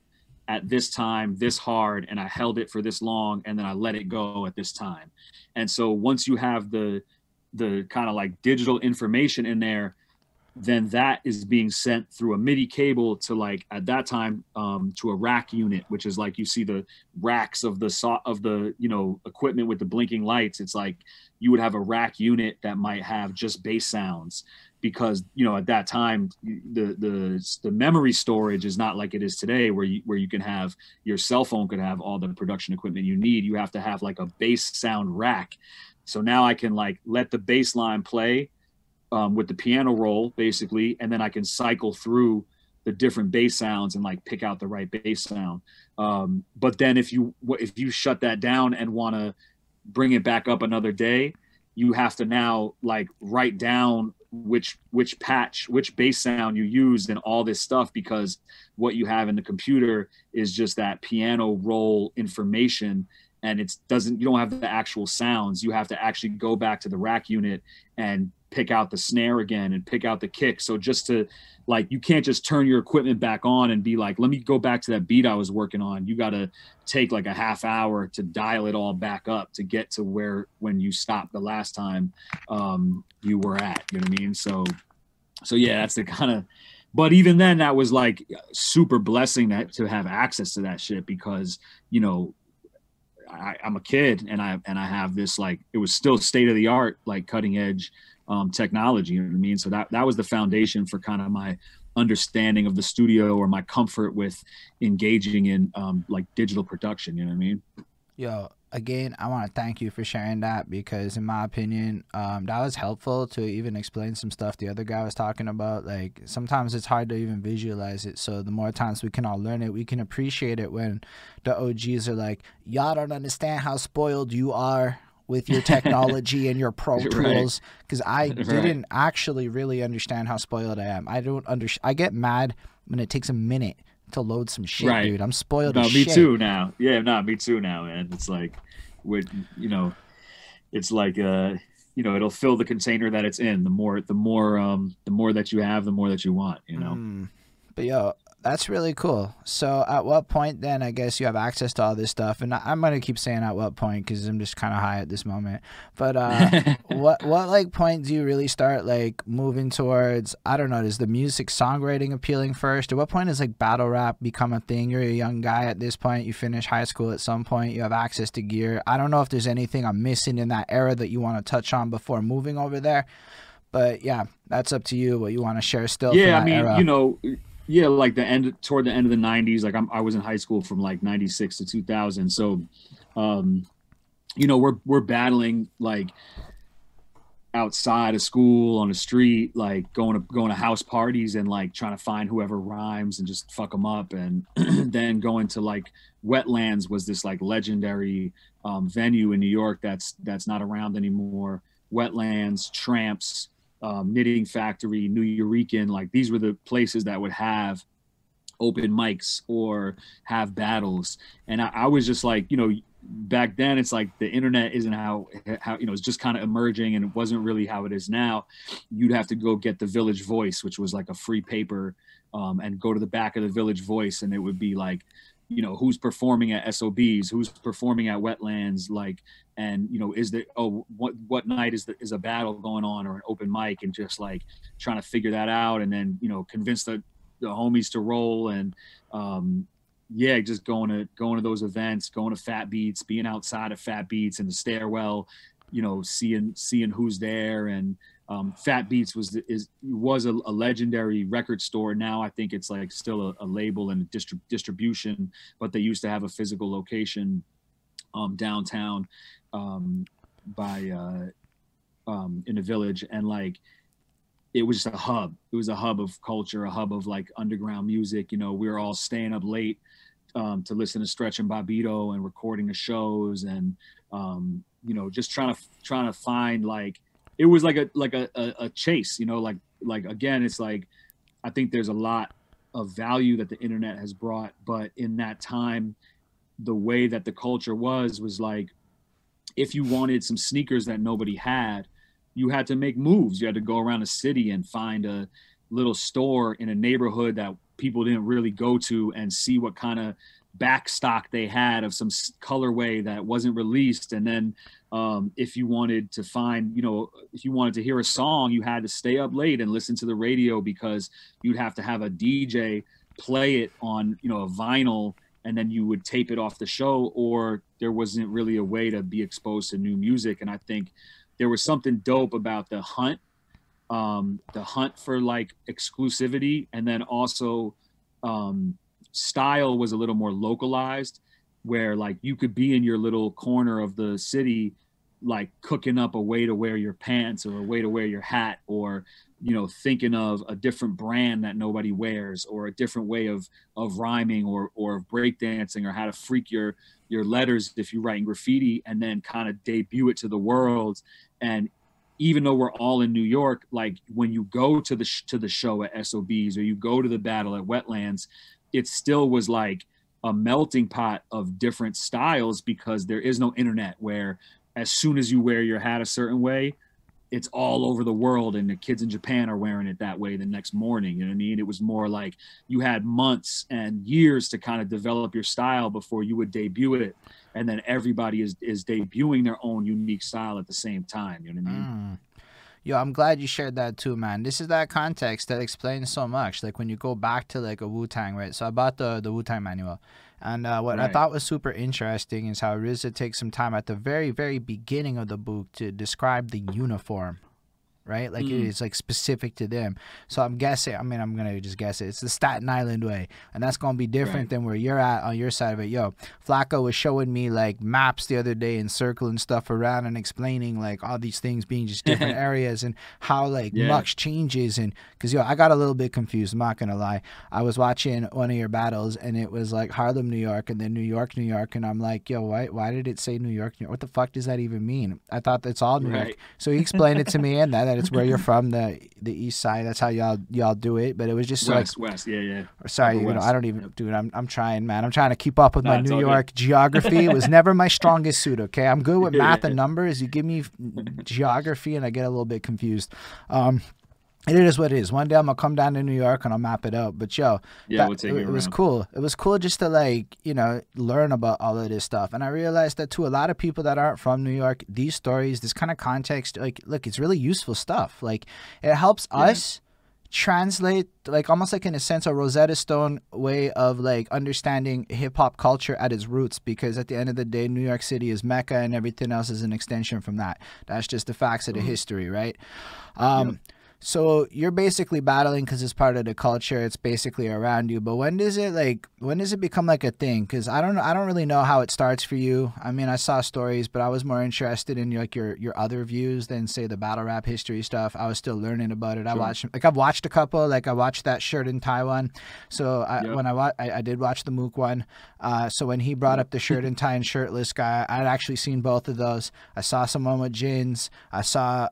at this time, this hard, and I held it for this long, and then I let it go at this time. And so once you have the kind of like digital information in there, then that is being sent through a MIDI cable to, like, at that time, to a rack unit, which is like, you see the racks of the you know, equipment with the blinking lights. It's like you would have a rack unit that might have just bass sounds, because, you know, at that time the memory storage is not like it is today, where you can have, your cell phone could have all the production equipment you need. You have to have like a bass sound rack. So now I can like let the bass line play with the piano roll, basically, and then I can cycle through the different bass sounds and like pick out the right bass sound. But then if you shut that down and want to bring it back up another day, you have to now like write down which bass sound you used and all this stuff, because what you have in the computer is just that piano roll information, and you don't have the actual sounds. You have to actually go back to the rack unit and pick out the snare again and pick out the kick. So just to, like, you can't just turn your equipment back on and be like, let me go back to that beat I was working on. You got to take like a half hour to dial it all back up to get to when you stopped the last time you were at, you know what I mean? So yeah, that's the kind of, but even then that was like super blessing to have access to that shit, because, you know, I'm a kid and I have this, like, it was still state of the art, like cutting edge technology, you know what I mean? So that was the foundation for kind of my understanding of the studio, or my comfort with engaging in like digital production, you know what I mean? Yo, again, I want to thank you for sharing that, because in my opinion, that was helpful to even explain some stuff the other guy was talking about. Like, sometimes it's hard to even visualize it. So the more times we can all learn it, we can appreciate it when the OGs are like, y'all don't understand how spoiled you are with your technology and your Pro Tools, because I didn't actually really understand how spoiled I am. I get mad when it takes a minute to load some shit, dude. I'm spoiled as shit. Me too now. Yeah, me too now, man. It's like, you know, it's like you know, it'll fill the container that it's in. The more that you have, the more that you want, you know. But yo, that's really cool. So at what point then, I guess, you have access to all this stuff? And I'm going to keep saying at what point, because I'm just kind of high at this moment. But what like point do you really start like moving towards, I don't know, is the music songwriting appealing first? At what point does like battle rap become a thing? You're a young guy at this point. You finish high school at some point. You have access to gear. I don't know if there's anything I'm missing in that era that you want to touch on before moving over there. But yeah, that's up to you, what you want to share still. Yeah, I mean, era. You know, yeah, like toward the end of the 90s, like I was in high school from like 96 to 2000. So, you know, we're battling like outside of school on the street, like going to house parties and like trying to find whoever rhymes and just fuck them up. And then going to like Wetlands was this like legendary venue in New York that's not around anymore. Wetlands, Tramps, Knitting Factory, New Eurekan, like these were the places that would have open mics or have battles. And I was just like, you know, back then it's like the internet isn't how you know, it's just kind of emerging, and it wasn't really how it is now. You'd have to go get the Village Voice, which was like a free paper, and go to the back of the Village Voice, and it would be like, you know, who's performing at SOBs, who's performing at Wetlands, like, and you know, is there, oh, what night is a battle going on or an open mic, and just like trying to figure that out, and then, you know, convince the homies to roll. And yeah, just going to those events, going to Fat Beats, being outside of Fat Beats in the stairwell, you know, seeing who's there. And Fat Beats was a legendary record store. Now I think it's like still a label and a distribution, but they used to have a physical location downtown by in the Village. And like, it was just a hub. It was a hub of culture, a hub of like underground music. You know, we were all staying up late to listen to Stretch and Bobbito and recording the shows, and you know, just trying to find, like, it was like a chase. You know, like again, it's like, I think there's a lot of value that the internet has brought, but in that time, the way that the culture was like, if you wanted some sneakers that nobody had, you had to make moves. You had to go around the city and find a little store in a neighborhood that people didn't really go to, and see what kind of back stock they had of some colorway that wasn't released. And then if you wanted to find, you know, if you wanted to hear a song, you had to stay up late and listen to the radio, because you'd have to have a DJ play it on, you know, a vinyl, and then you would tape it off the show, or there wasn't really a way to be exposed to new music. And I think there was something dope about the hunt for like exclusivity, and then also style was a little more localized, where like you could be in your little corner of the city, like cooking up a way to wear your pants or a way to wear your hat, or, you know, thinking of a different brand that nobody wears, or a different way of rhyming or breakdancing, or how to freak your letters if you're writing graffiti, and then kind of debut it to the world. And even though we're all in New York, like when you go to the show at SOBs, or you go to the battle at Wetlands, it still was like a melting pot of different styles, because there is no internet where as soon as you wear your hat a certain way, it's all over the world, and the kids in Japan are wearing it that way the next morning. You know what I mean? It was more like you had months and years to kind of develop your style before you would debut it. And then everybody is debuting their own unique style at the same time. You know what I mean? Yo, I'm glad you shared that too, man. This is that context that explains so much. Like when you go back to like a Wu-Tang, right? So I bought the Wu-Tang manual. And what I thought was super interesting is how RZA takes some time at the very, very beginning of the book to describe the uniform, right? Like it is like specific to them. So I'm guessing, I mean, I'm going to just guess it. It's the Staten Island way. And that's going to be different than where you're at on your side of it. Yo, Flacco was showing me like maps the other day and circling stuff around and explaining like all these things being just different areas and how like much changes. And because, yo, I got a little bit confused. I'm not going to lie. I was watching one of your battles and it was like Harlem, New York, and then New York, New York. And I'm like, yo, why did it say New York, New York? What the fuck does that even mean? I thought that's all New York. So he explained it to me and that it's where you're from, the east side. That's how y'all do it. But it was just west, yeah. Sorry, you know, I don't even do it. I'm trying, man. I'm trying to keep up with my New York geography. It was never my strongest suit. Okay, I'm good with math and numbers. You give me geography, and I get a little bit confused. It is what it is. One day I'm gonna come down to New York and I'll map it out. But yo, we'll take it was cool. It was cool just to like, you know, learn about all of this stuff. And I realized that to a lot of people that aren't from New York, these stories, this kind of context, like, look, it's really useful stuff. Like, it helps us translate, like, almost like in a sense a Rosetta Stone way of like understanding hip hop culture at its roots. Because at the end of the day, New York City is Mecca, and everything else is an extension from that. That's just the facts of the history, right? So you're basically battling because it's part of the culture. It's basically around you. But when does it become like a thing? Because I don't really know how it starts for you. I mean, I saw stories, but I was more interested in your other views than say the battle rap history stuff. I was still learning about it. Sure. I've watched a couple. Like I watched that Shirt and Tie one. So Yep. I did watch the Mook one. So when he brought up the Shirt and Tie and Shirtless guy, I'd actually seen both of those. I saw someone with Jins. I saw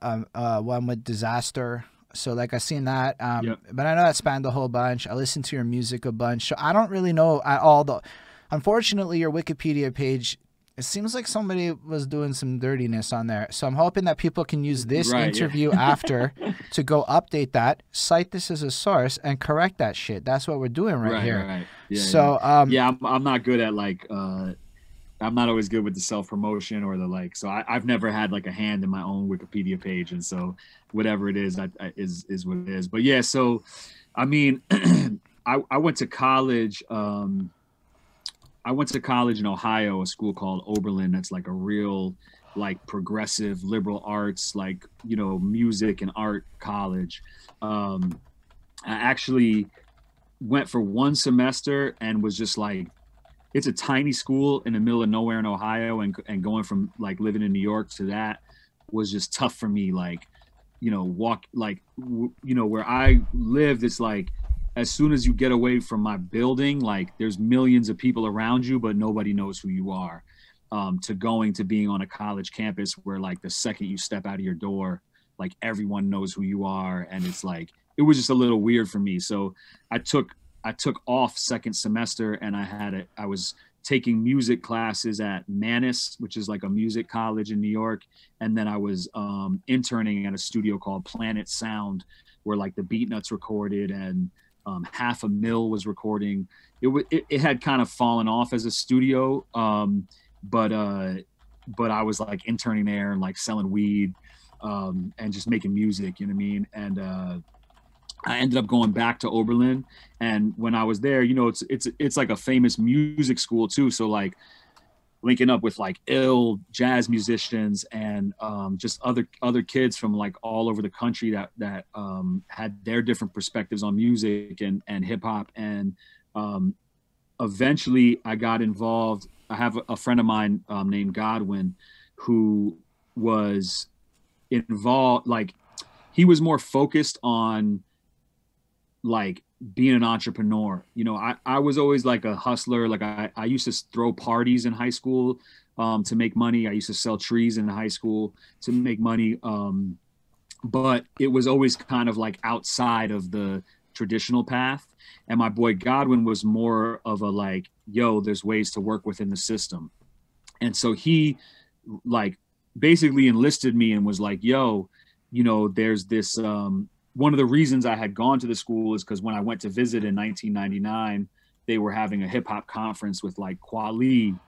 one with Disaster. So like I seen that, Yep. but I know that spanned the whole bunch. I listened to your music a bunch, so I don't really know at all. Unfortunately, your Wikipedia page, it seems like somebody was doing some dirtiness on there. So I'm hoping that people can use this interview after to go update that, cite this as a source, and correct that shit. That's what we're doing right here. Right. Yeah. So I'm not good at like I'm not always good with the self-promotion or the like, so I've never had like a hand in my own Wikipedia page, and so whatever it is is what it is. But yeah, so I mean, I went to college. I went to college in Ohio, a school called Oberlin. That's like a real like progressive liberal arts, like, you know, music and art college. I actually went for one semester and was just like, it's a tiny school in the middle of nowhere in Ohio, and going from like living in New York to that was just tough for me. Like, you know, where I lived, it's like, as soon as you get away from my building, like there's millions of people around you, but nobody knows who you are. To being on a college campus where like the second you step out of your door, like everyone knows who you are. And it's like, it was just a little weird for me. So I took off second semester, and I was taking music classes at Manus, which is like a music college in New York. And then I was interning at a studio called Planet Sound, where like the Beatnuts recorded, and Half a Mill was recording. It had kind of fallen off as a studio, but I was like interning there and like selling weed, and just making music, you know what I mean? And I ended up going back to Oberlin, and when I was there, you know, it's like a famous music school too. So like linking up with like ill jazz musicians and just other kids from like all over the country that had their different perspectives on music and hip hop. And eventually I got involved. I have a friend of mine named Godwin, who was involved, like he was more focused on like being an entrepreneur. You know, I was always like a hustler. Like I used to throw parties in high school to make money. I used to sell trees in high school to make money. But it was always kind of like outside of the traditional path. And my boy Godwin was more of a like, yo, there's ways to work within the system. And so he like basically enlisted me and was like, yo, you know, there's this, one of the reasons I had gone to the school is because when I went to visit in 1999, they were having a hip hop conference with like Kweli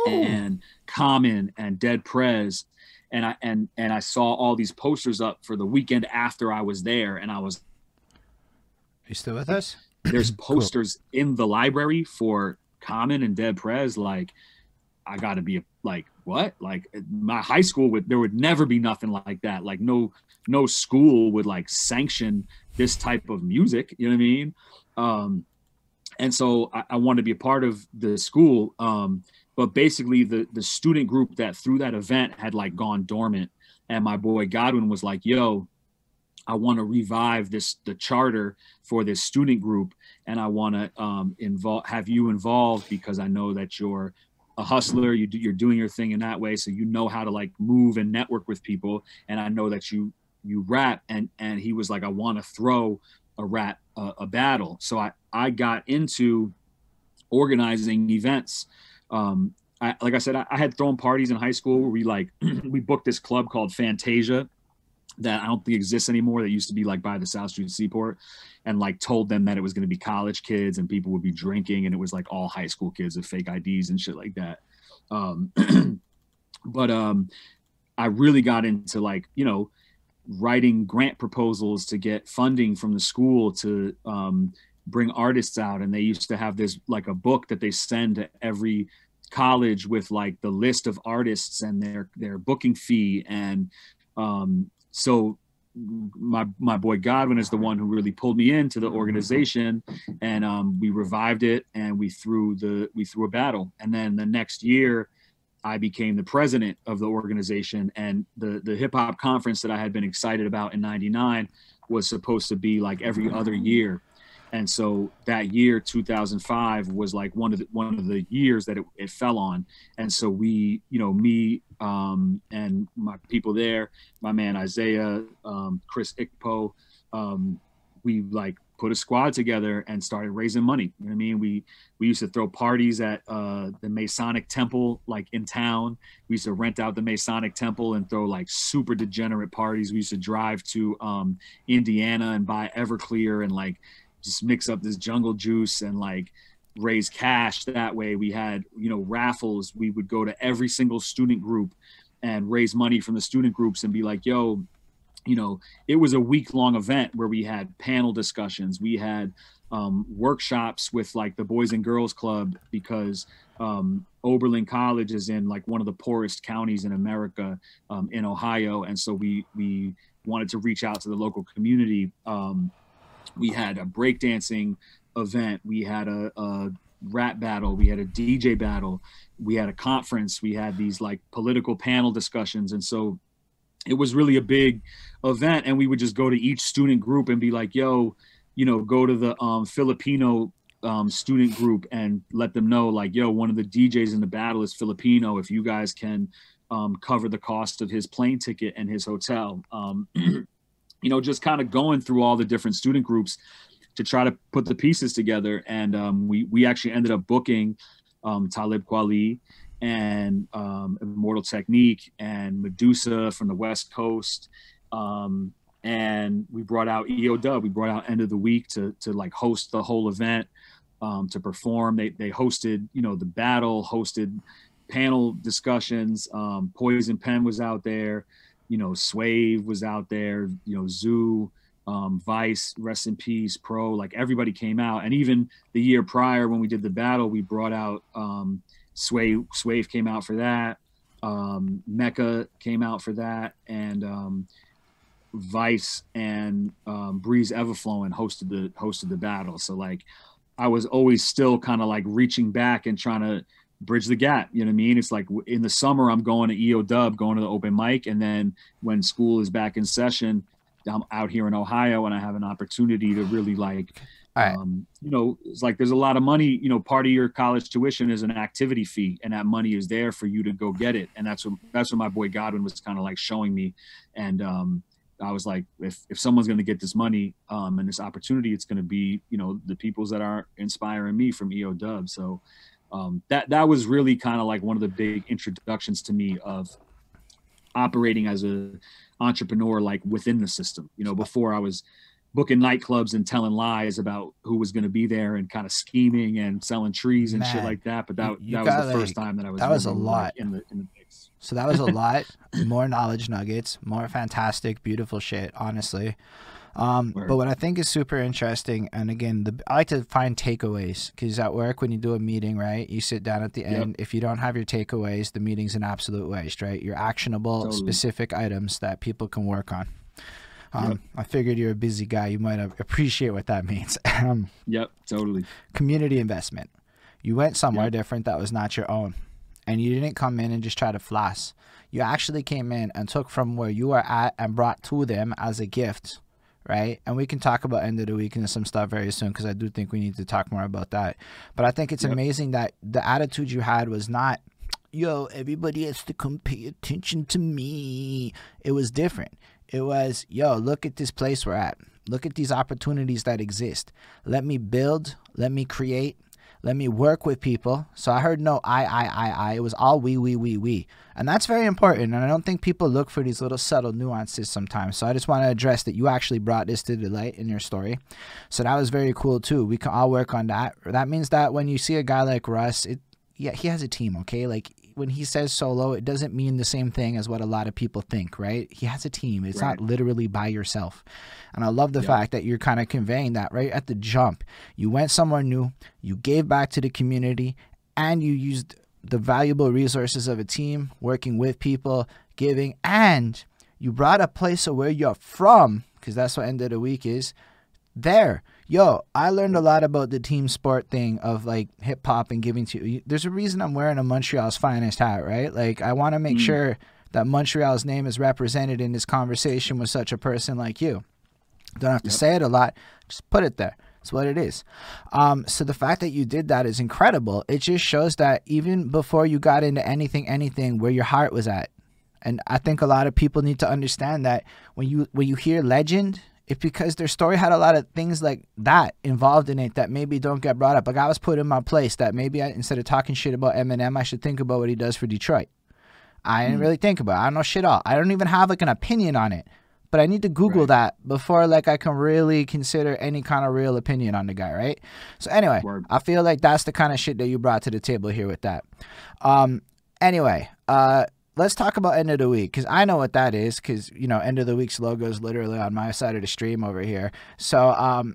and Common and Dead Prez. And I saw all these posters up for the weekend after I was there. And I was, you still with us? There's posters in the library for Common and Dead Prez. Like, I got to be like, what? Like my high school there would never be nothing like that. Like no school would like sanction this type of music. You know what I mean? And so I wanted to be a part of the school. But basically the student group that through that event had like gone dormant. And my boy Godwin was like, yo, I want to revive the charter for this student group. And I want to have you involved because I know that you're a hustler, you're doing your thing in that way. So you know how to like move and network with people. And I know that you rap. And he was like, I want to throw a battle. So I got into organizing events. Like I said, I had thrown parties in high school where we like, we booked this club called Fantasia that I don't think exists anymore. That used to be like by the South Street Seaport, and like told them that it was going to be college kids and people would be drinking. And it was like all high school kids with fake IDs and shit like that. But I really got into like, you know, writing grant proposals to get funding from the school to bring artists out. And they used to have this, like a book that they send to every college with like the list of artists and their booking fee. And so my boy Godwin is the one who really pulled me into the organization, and we revived it, and we threw a battle. And then the next year I became the president of the organization, and the hip hop conference that I had been excited about in '99 was supposed to be like every other year. And so that year, 2005, was like one of the years that it fell on. And so we, me and my people there, my man Isaiah, Chris Ikpo, we like put a squad together and started raising money. You know what I mean? We used to throw parties at the Masonic Temple, like in town. We used to rent out the Masonic Temple and throw like super degenerate parties. We used to drive to Indiana and buy Everclear and like just mix up this jungle juice and like raise cash that way. We had, raffles. We would go to every single student group and raise money from the student groups and be like, yo, it was a week-long event where we had panel discussions. We had workshops with like the Boys and Girls Club, because Oberlin College is in like one of the poorest counties in America, in Ohio. And so we wanted to reach out to the local community. We had a breakdancing event. We had a rap battle. We had a DJ battle. We had a conference. We had these like political panel discussions. And so it was really a big event. And we would just go to each student group and be like, yo, go to the Filipino student group and let them know like, yo, one of the DJs in the battle is Filipino. If you guys can cover the cost of his plane ticket and his hotel. Just kind of going through all the different student groups to try to put the pieces together. And we actually ended up booking Talib Kweli and Immortal Technique and Medusa from the West Coast. And we brought out EO Dub. We brought out End of the Week to like host the whole event, to perform. They hosted, the battle, hosted panel discussions. Poison Pen was out there. Swave was out there, Zoo, Vice, Rest in Peace, Pro, like everybody came out. And even the year prior when we did the battle, we brought out Swave came out for that. Mecca came out for that. And Vice and Breeze Everflowing hosted the battle. So like I was always still kind of like reaching back and trying to bridge the gap. You know what I mean? It's like in the summer, I'm going to EO Dub, going to the open mic. And then when school is back in session, I'm out here in Ohio and I have an opportunity to really like, it's like, there's a lot of money, part of your college tuition is an activity fee, and that money is there for you to go get it. And that's what my boy Godwin was kind of like showing me. And I was like, if someone's going to get this money and this opportunity, it's going to be, the peoples that are inspiring me from EO Dub. So that was really kind of like one of the big introductions to me of operating as an entrepreneur, like within the system. Before I was booking nightclubs and telling lies about who was going to be there and kind of scheming and selling trees and shit like that. But that was the first time that I was. That was a lot in the mix. So that was a lot. More knowledge nuggets, more fantastic, beautiful shit. Honestly. But what I think is super interesting, and again, I like to find takeaways, because at work when you do a meeting, right, you sit down at the end. If you don't have your takeaways, the meeting's an absolute waste, right? Your actionable, specific items that people can work on. I figured you're a busy guy. You might appreciate what that means. Yep, totally. Community investment. You went somewhere different that was not your own, and you didn't come in and just try to floss. You actually came in and took from where you are at and brought to them as a gift. Right. And we can talk about End of the Week and some stuff very soon, because I do think we need to talk more about that. But I think it's amazing that the attitude you had was not, yo, everybody has to come pay attention to me. It was different. It was, yo, look at this place we're at. Look at these opportunities that exist. Let me build. Let me create. Let me work with people. So I heard no I. It was all we. And that's very important. And I don't think people look for these little subtle nuances sometimes. So I just want to address that you actually brought this to the light in your story. So that was very cool too. We can all work on that. That means that when you see a guy like Russ, he has a team, okay? Like when he says solo, it doesn't mean the same thing as what a lot of people think, right? He has a team. It's not literally by yourself. And I love the fact that you're kind of conveying that right at the jump. You went somewhere new, you gave back to the community, and you used the valuable resources of a team, working with people, giving, and You brought a place of where you're from, because that's what End of the Week is. There. Yo, I learned a lot about the team sport thing of like hip hop and giving to. There's a reason I'm wearing a Montreal's finest hat, right? Like, I want to make sure that Montreal's name is represented in this conversation with such a person like you. Don't have to say it a lot. Just put it there. It's what it is. So the fact that you did that is incredible. It just shows that even before you got into anything, where your heart was at. And I think a lot of people need to understand that when you hear legend, it's because their story had a lot of things like that involved in it that maybe don't get brought up. Like, I was put in my place that maybe instead of talking shit about Eminem, I should think about what he does for Detroit. I didn't really think about it. I don't know shit all. I don't even have like an opinion on it. But I need to Google that before like I can really consider any kind of real opinion on the guy, right? So anyway, I feel like that's the kind of shit that you brought to the table here with that. Anyway, let's talk about End of the Week, because I know what that is, because, you know, End of the Week's logo is literally on my side of the stream over here. So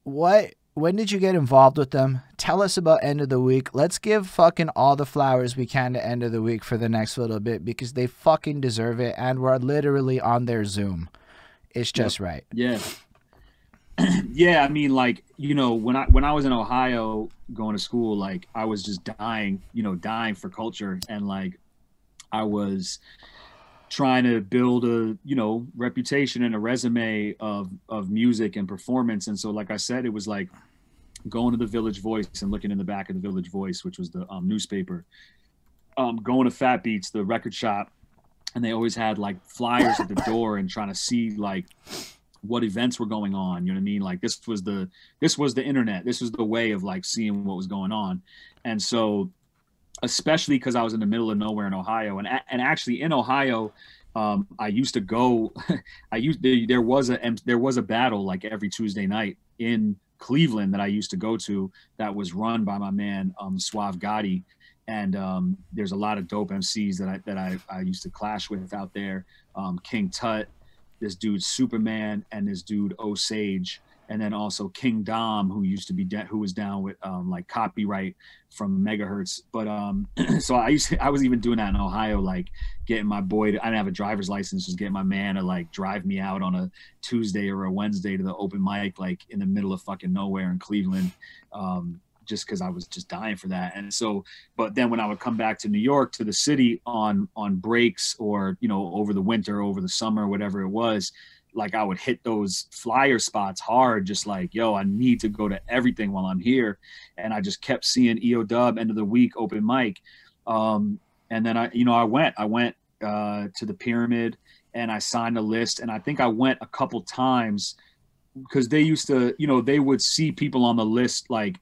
when did you get involved with them? Tell us about End of the Week. Let's give fucking all the flowers we can to End of the Week for the next little bit, because they fucking deserve it, and we're literally on their Zoom. It's just right. Yeah. Yeah, I mean, like, you know, when I was in Ohio going to school, like, I was just dying for culture, and like I was trying to build a, you know, reputation and a resume of music and performance. And so, like I said, it was like going to the Village Voice and looking in the back of the Village Voice, which was the newspaper, going to Fat Beats, the record shop, and they always had like flyers at the door and trying to see like what events were going on. You know what I mean? Like, this was the internet. This was the way of like seeing what was going on. And so, especially because I was in the middle of nowhere in Ohio, and actually in Ohio, I used to go. There was a battle like every Tuesday night in Cleveland that I used to go to, that was run by my man Suave Gotti, and there's a lot of dope MCs that I used to clash with out there. King Tut, this dude Superman, and this dude Osage. And then also King Dom, who used to be who was down with like copyright from Megahertz. But so I was even doing that in Ohio, like getting my boy I didn't have a driver's license, just getting my man to like drive me out on a Tuesday or a Wednesday to the open mic, like in the middle of fucking nowhere in Cleveland, just because I was just dying for that. And so, but then when I would come back to New York, to the city on breaks, or, you know, over the winter, over the summer, whatever it was, like I would hit those flyer spots hard, just like, yo, I need to go to everything while I'm here. And I just kept seeing EO Dub End of the Week open mic. And then I went to the Pyramid, and I signed a list, and I think I went a couple times, because they used to, you know, they would see people on the list. Like,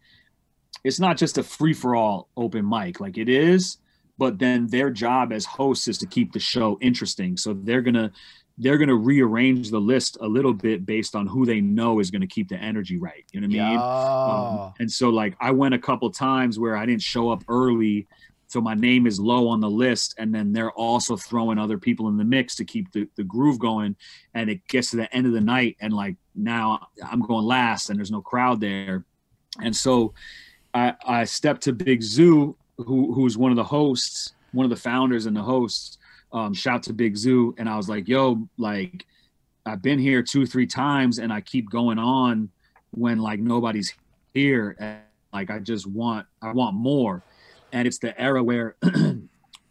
it's not just a free for all open mic, like it is, but then their job as hosts is to keep the show interesting. So they're going to rearrange the list a little bit based on who they know is going to keep the energy right. You know what I mean? And so like I went a couple times where I didn't show up early, so my name is low on the list, and then they're also throwing other people in the mix to keep the groove going. And it gets to the end of the night, and like now I'm going last and there's no crowd there. And so I stepped to Big Zoo, who's one of the hosts, one of the founders and the hosts. Shout to Big Zoo. And I was like, yo, like I've been here 2-3 times and I keep going on when like nobody's here. And like, I want more. And it's the era where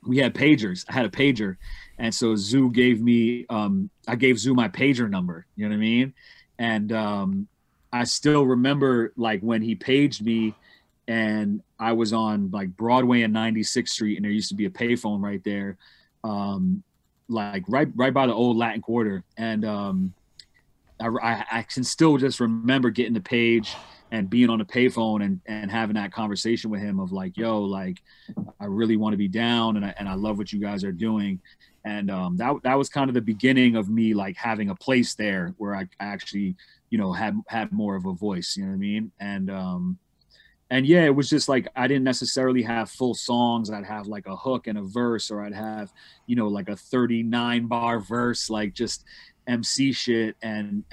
we had pagers. I had a pager. And so Zoo gave me, I gave Zoo my pager number, you know what I mean? And I still remember like when he paged me, and I was on like Broadway and 96th Street, and there used to be a payphone right there. Like right by the old Latin Quarter. And I can still just remember getting the page and being on the payphone and having that conversation with him of like, yo, like I really want to be down, and I love what you guys are doing. And that was kind of the beginning of me like having a place there where I actually, you know, had more of a voice, you know what I mean? And yeah, it was just like, I didn't necessarily have full songs. I'd have like a hook and a verse, or I'd have, you know, like a 39 bar verse, like just MC shit, and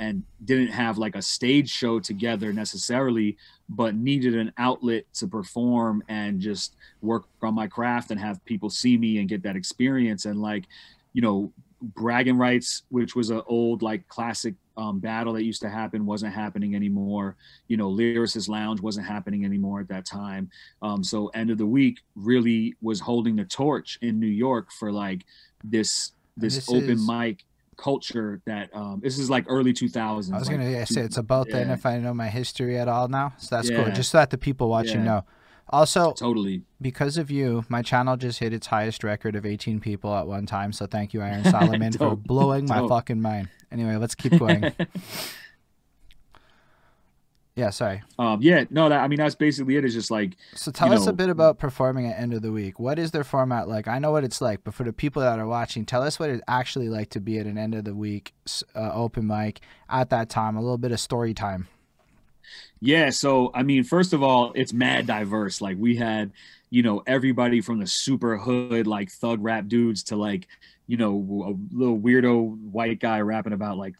didn't have like a stage show together necessarily, but needed an outlet to perform and just work on my craft and have people see me and get that experience. And like, you know, bragging rights, which was an old like classic battle that used to happen, wasn't happening anymore. You know, Lyricist Lounge wasn't happening anymore at that time. So End of the Week really was holding the torch in New York for like this open mic culture that this is like early 2000s. I was like, gonna say it's about then if I know my history at all now. So that's cool. Just so that the people watching know. Also, totally, because of you, my channel just hit its highest record of 18 people at one time. So thank you, Iron Solomon, for blowing my fucking mind. Anyway, let's keep going. Yeah, sorry. Yeah, no, I mean, that's basically it. It's just like, so tell us a bit about performing at End of the Week. What is their format like? I know what it's like, but for the people that are watching, tell us what it's actually like to be at an End of the Week open mic at that time, a little bit of story time. Yeah, so I mean, first of all, it's mad diverse. Like we had, you know, everybody from the super hood, like thug rap dudes to like, you know, a little weirdo white guy rapping about like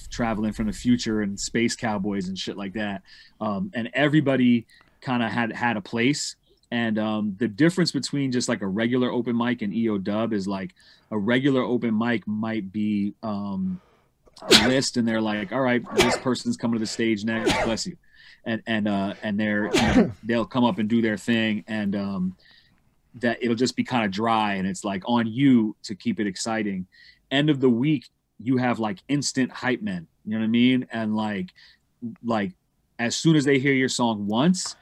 traveling from the future and space cowboys and shit like that. And everybody kind of had a place. And the difference between just like a regular open mic and EO dub is like a regular open mic might be a list and they're like, all right, this person's coming to the stage next, bless you. And they're, you know, they'll come up and do their thing, and that it'll just be kind of dry, and it's like on you to keep it exciting. End of the Week, you have like instant hype men, you know what I mean? And like as soon as they hear your song once,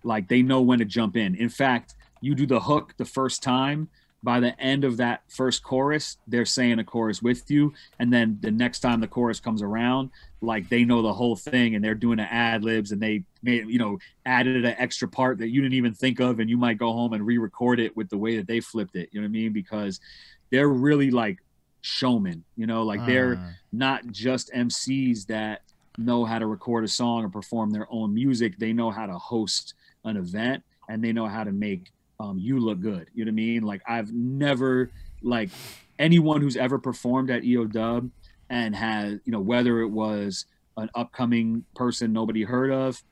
like they know when to jump in. In fact, you do the hook the first time, by the end of that first chorus, they're saying a chorus with you. And then the next time the chorus comes around, like they know the whole thing and they're doing the ad libs, and they made, you know, added an extra part that you didn't even think of. And you might go home and re-record it with the way that they flipped it. You know what I mean? Because they're really like showmen, you know, like they're not just MCs that know how to record a song or perform their own music. They know how to host an event, and they know how to make you look good. You know what I mean? Like I've never, like anyone who's ever performed at EO Dub and has, you know, whether it was an upcoming person nobody heard of,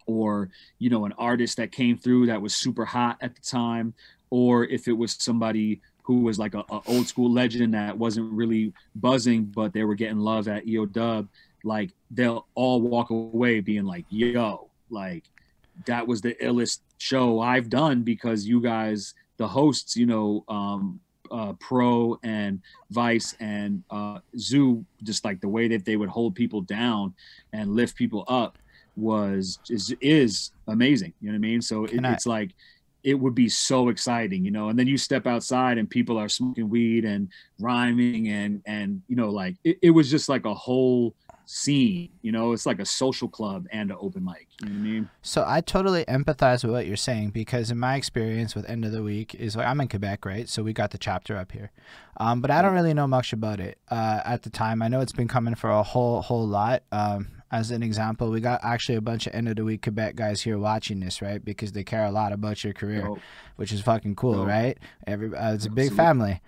or, you know, an artist that came through that was super hot at the time, or if it was somebody who was like a old school legend that wasn't really buzzing, but they were getting love at EO Dub, like they'll all walk away being like, yo, like that was the illest show I've done, because you guys, the hosts, you know, Pro and Vice and Zoo, just like the way that they would hold people down and lift people up is amazing. You know what I mean? So it's like, it would be so exciting, you know, and then you step outside and people are smoking weed and rhyming and you know, like it was just like a whole scene, you know. It's like a social club and an open mic, you know what I mean? So I totally empathize with what you're saying, because in my experience with End of the Week is like, I'm in Quebec, right? So we got the chapter up here, but I don't really know much about it at the time. I know it's been coming for a whole lot. As an example, we got actually a bunch of End of the Week Quebec guys here watching this, right? Because they care a lot about your career, which is fucking cool, right? It's a big family.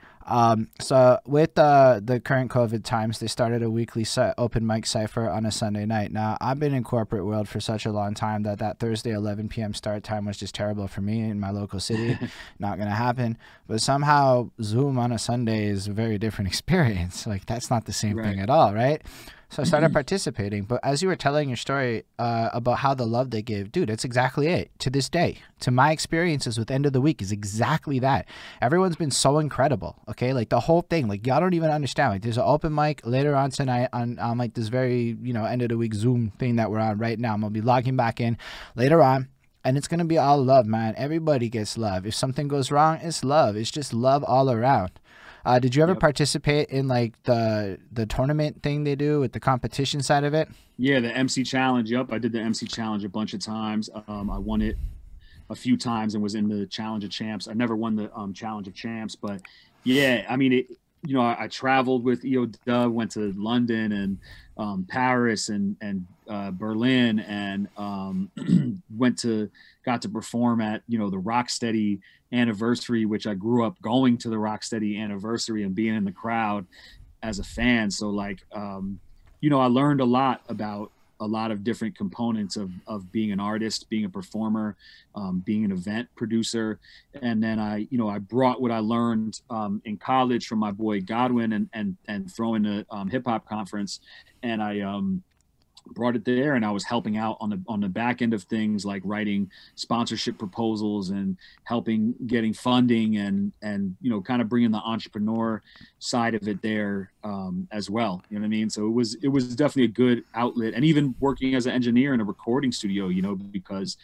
So with the current COVID times, they started a weekly open mic cypher on a Sunday night. Now, I've been in corporate world for such a long time that Thursday 11 p.m. start time was just terrible for me in my local city. Not going to happen. But somehow Zoom on a Sunday is a very different experience. Like, that's not the same thing at all, right? So I started participating. But as you were telling your story about how the love they give, dude, it's exactly it. To this day, to my experiences with End of the Week is exactly that. Everyone's been so incredible, okay? Like the whole thing, like y'all don't even understand. Like there's an open mic later on tonight on like this very, you know, End of the Week Zoom thing that we're on right now. I'm going to be logging back in later on. And it's going to be all love, man. Everybody gets love. If something goes wrong, it's love. It's just love all around. Did you ever participate in like the tournament thing they do with the competition side of it? Yeah, the MC Challenge. Yep, I did the MC Challenge a bunch of times. I won it a few times and was in the Challenge of Champs. I never won the Challenge of Champs, but yeah, I mean, you know, I traveled with EO Dub, went to London and Paris and Berlin, and got to perform at, you know, the Rocksteady anniversary, which I grew up going to the Rocksteady anniversary and being in the crowd as a fan. So like, you know, I learned a lot about a lot of different components of being an artist, being a performer, being an event producer. And then I brought what I learned in college from my boy Godwin and throwing the hip hop conference. And I brought it there, and I was helping out on the back end of things, like writing sponsorship proposals and helping getting funding and kind of bringing the entrepreneur side of it there as well. You know what I mean? So it was definitely a good outlet, and even working as an engineer in a recording studio, because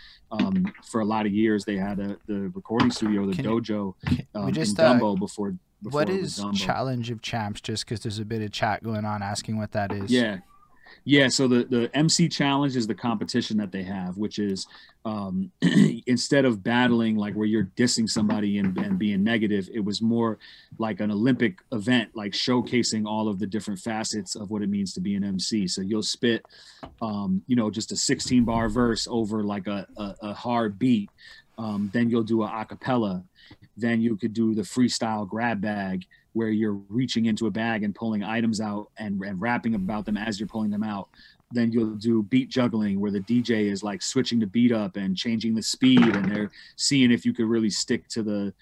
for a lot of years they had the recording studio, the Dojo in Dumbo before what is Challenge of Champs? Just because there's a bit of chat going on asking what that is. Yeah, so the MC Challenge is the competition that they have, which is instead of battling like where you're dissing somebody and being negative, it was more like an Olympic event, like showcasing all of the different facets of what it means to be an MC. So you'll spit, just a 16-bar verse over like a hard beat. Then you'll do a acapella. Then you could do the freestyle grab bag, where you're reaching into a bag and pulling items out and rapping about them as you're pulling them out. Then you'll do beat juggling, where the DJ is like switching the beat up and changing the speed, and they're seeing if you could really stick to the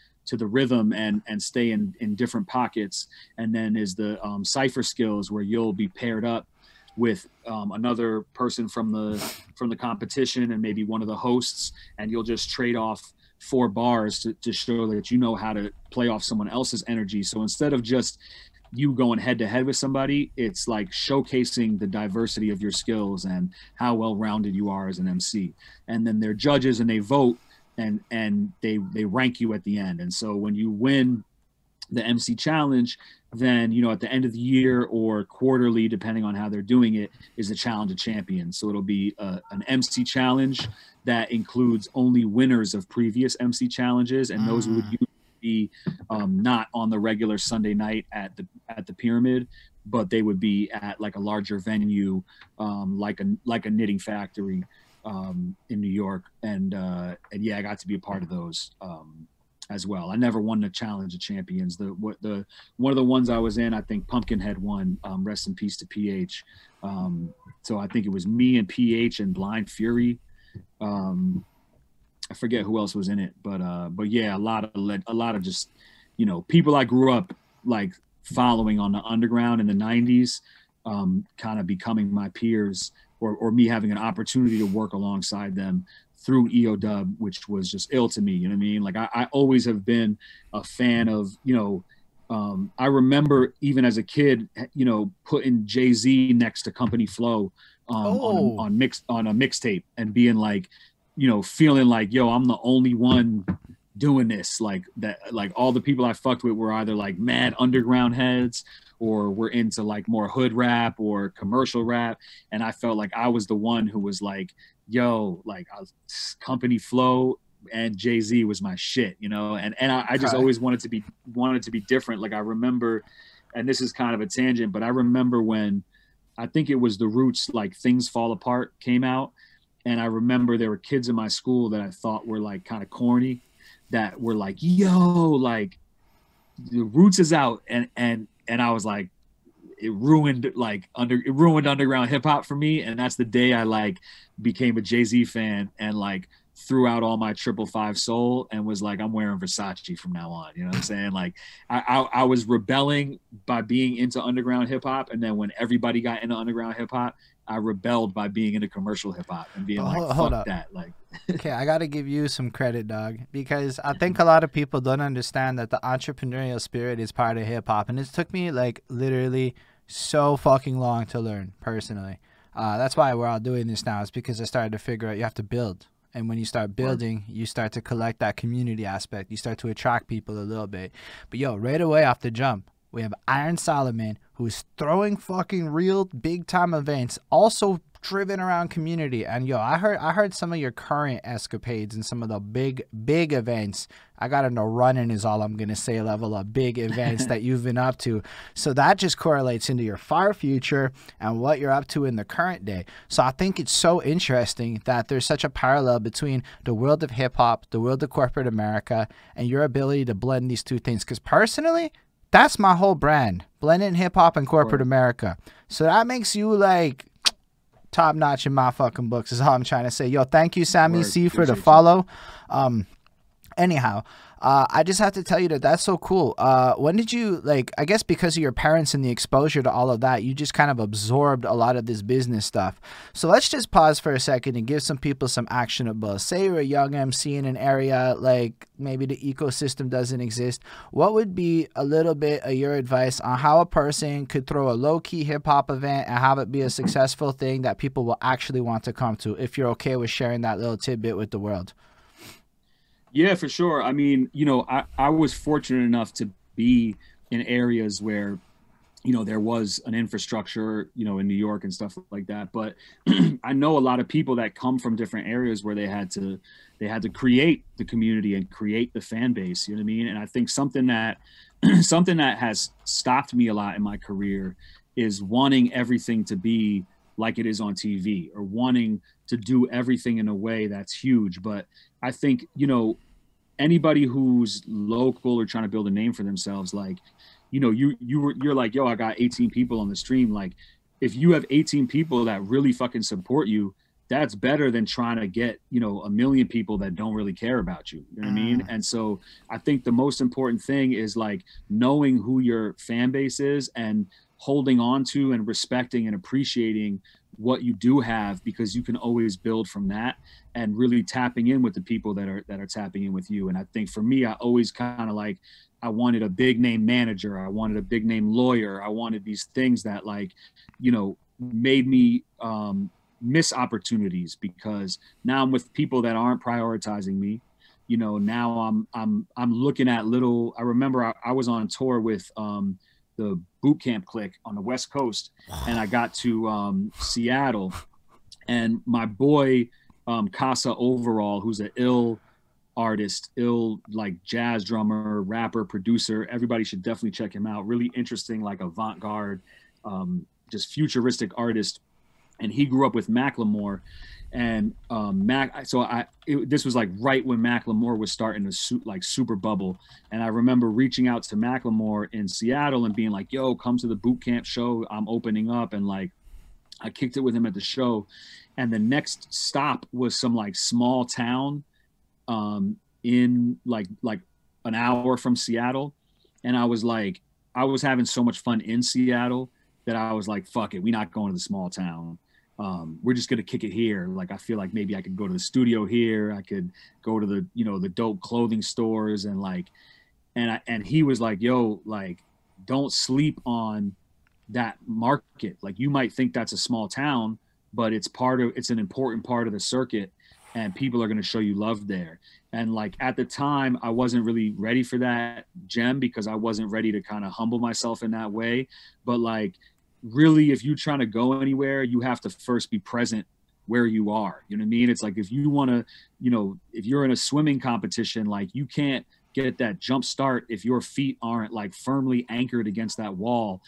rhythm and stay in different pockets. And then is the cipher skills, where you'll be paired up with another person from the competition and maybe one of the hosts, and you'll just trade off 4 bars to show that you know how to play off someone else's energy. So instead of just you going head to head with somebody, it's like showcasing the diversity of your skills and how well-rounded you are as an MC. And then they're judges, and they vote, and they rank you at the end. And so when you win the MC Challenge, then at the end of the year or quarterly, depending on how they're doing it, is the Challenge of Champions. So it'll be an MC Challenge that includes only winners of previous MC challenges, and those would usually be not on the regular Sunday night at the Pyramid, but they would be at like a larger venue, like a Knitting Factory in New York. And yeah, I got to be a part of those as well. I never won the Challenge of Champions. One of the ones I was in, I think Pumpkinhead won. Rest in peace to PH. So I think it was me and PH and Blind Fury. I forget who else was in it, but yeah, a lot of just people I grew up like following on the underground in the 90s, kind of becoming my peers, or me having an opportunity to work alongside them through EOW, which was just ill to me. You know what I mean? Like I always have been a fan of, I remember even as a kid, putting Jay-Z next to Company Flow on a mixtape and being like, feeling like, yo, I'm the only one doing this. Like that, like all the people I fucked with were either like mad underground heads, or were into like more hood rap or commercial rap. And I felt like I was the one who was like, yo, like Company Flow and Jay-Z was my shit, and I just always wanted to be different. Like I remember, and this is kind of a tangent, but I remember when I think it was the Roots, like Things Fall Apart came out. And I remember there were kids in my school that I thought were like kind of corny, that were like, yo, like the Roots is out. And I was like, it ruined underground hip hop for me. And that's the day I like became a Jay-Z fan and like threw out all my 555 soul and was like, I'm wearing Versace from now on. You know what I'm saying? Like I was rebelling by being into underground hip hop. And then when everybody got into underground hip hop, I rebelled by being into commercial hip hop and being fuck that. Like, okay, I got to give you some credit, dog, because I think a lot of people don't understand that the entrepreneurial spirit is part of hip hop. And it took me like literally so fucking long to learn personally. That's why we're all doing this now. It's because I started to figure out you have to build. And when you start building, you start to collect that community aspect. You start to attract people a little bit. But yo, right away off the jump, we have Iron Solomon, who's throwing fucking real big time events, also driven around community. And yo, I heard some of your current escapades and some of the big events. I got into running is all I'm gonna say level of big events that you've been up to. So that just correlates into your far future and what you're up to in the current day. So I think it's so interesting that there's such a parallel between the world of hip hop, the world of corporate America, and your ability to blend these two things. Because personally, that's my whole brand, blending hip hop and corporate America. So that makes you like top notch in my fucking books is all I'm trying to say. Yo, thank you, Sammy C, for the Appreciate follow. Anyhow, I just have to tell you that that's so cool. When did you, like, I guess because of your parents and the exposure to all of that, you just kind of absorbed a lot of this business stuff. So let's just pause for a second and give some people some actionable. Say you're a young MC in an area, like maybe the ecosystem doesn't exist. What would be a little bit of your advice on how a person could throw a low-key hip-hop event and have it be a successful thing that people will actually want to come to, if you're okay with sharing that little tidbit with the world? Yeah, for sure. I mean, you know, I was fortunate enough to be in areas where, you know, there was an infrastructure, you know, in New York and stuff like that. But I know a lot of people that come from different areas where they had to create the community and create the fan base, you know what I mean? And I think something that has stopped me a lot in my career is wanting everything to be like it is on TV, or wanting to do everything in a way that's huge. But I think, you know, anybody who's local or trying to build a name for themselves, like, you know, you're like, yo, I got 18 people on the stream. Like, if you have 18 people that really fucking support you, that's better than trying to get, you know, 1 million people that don't really care about you. You know what I mean? And so I think the most important thing is like knowing who your fan base is and holding on to and respecting and appreciating what you do have, because you can always build from that, and really tapping in with the people that are tapping in with you. And I think for me, I always kind of like, I wanted a big name manager, I wanted a big name lawyer, I wanted these things that, like, you know, made me miss opportunities, because now I'm with people that aren't prioritizing me. You know, now I'm looking at little, I remember I was on tour with the boot camp clique on the West Coast, and I got to Seattle, and my boy Casa Overall, who's an ill artist, like jazz drummer, rapper, producer, everybody should definitely check him out. Really interesting, like avant-garde, just futuristic artist. And he grew up with Macklemore, and this was like right when Macklemore was starting to super bubble. And I remember reaching out to Macklemore in Seattle and being like, yo, come to the boot camp show, I'm opening up. And like, I kicked it with him at the show, and the next stop was some like small town in like an hour from Seattle. And I was having so much fun in Seattle that I was like, fuck it, we're not going to the small town. We're just going to kick it here. Like, I feel like maybe I could go to the studio here. I could go to the, you know, the dope clothing stores, and like, and he was like, yo, like, don't sleep on that market. Like, you might think that's a small town, but it's an important part of the circuit, and people are going to show you love there. And like, at the time, I wasn't really ready for that gem, because I wasn't ready to kind of humble myself in that way. But like, really, if you're trying to go anywhere, you have to first be present where you are. You know what I mean? It's like, if you want to, you know, if you're in a swimming competition, like, you can't get that jump start if your feet aren't like firmly anchored against that wall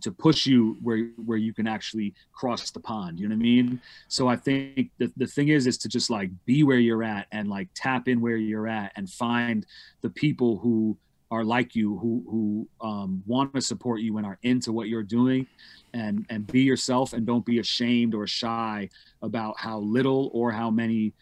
to push you where you can actually cross the pond. You know what I mean? So I think the thing is to just like be where you're at, and like tap in where you're at, and find the people who are like you, who want to support you and are into what you're doing, and be yourself, and don't be ashamed or shy about how little or how many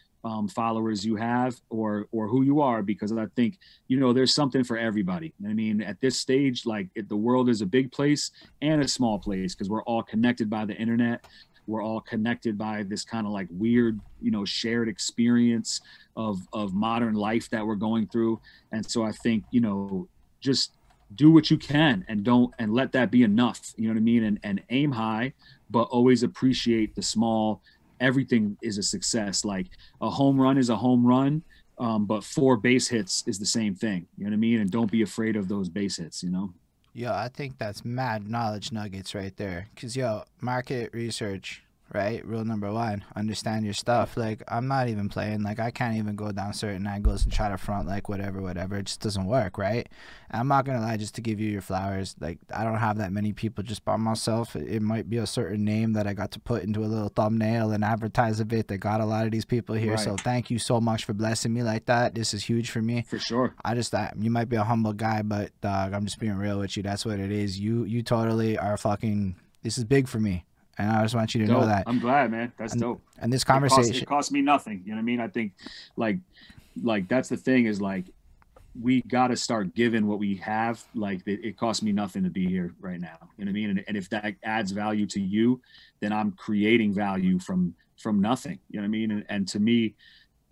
followers you have, or who you are, because I think, you know, there's something for everybody. I mean, at this stage, like, the world is a big place and a small place, because we're all connected by the internet. We're all connected by this kind of like weird, you know, shared experience of modern life that we're going through. And so I think, you know, just do what you can, and let that be enough. You know what I mean? And aim high, but always appreciate the small. Everything is a success. Like, a home run is a home run, but 4 base hits is the same thing. You know what I mean? And don't be afraid of those base hits, you know? Yo, I think that's mad knowledge nuggets right there. Because, yo, market research, right? Rule number 1, understand your stuff. Like, I'm not even playing. Like, I can't even go down certain angles and try to front like whatever. It just doesn't work, right? And I'm not going to lie, just to give you your flowers. Like, I don't have that many people just by myself. It might be a certain name that I got to put into a little thumbnail and advertise a bit that got a lot of these people here. Right. So thank you so much for blessing me like that. This is huge for me. For sure. I just thought you might be a humble guy, but dog, I'm just being real with you. That's what it is. You totally are fucking, this is big for me. And I just want you to dope. know that. I'm glad, man. That's dope. And this conversation, it cost me nothing. You know what I mean? I think like that's the thing is like, we got to start giving what we have. Like it costs me nothing to be here right now. You know what I mean? And if that adds value to you, then I'm creating value from nothing. You know what I mean? And to me,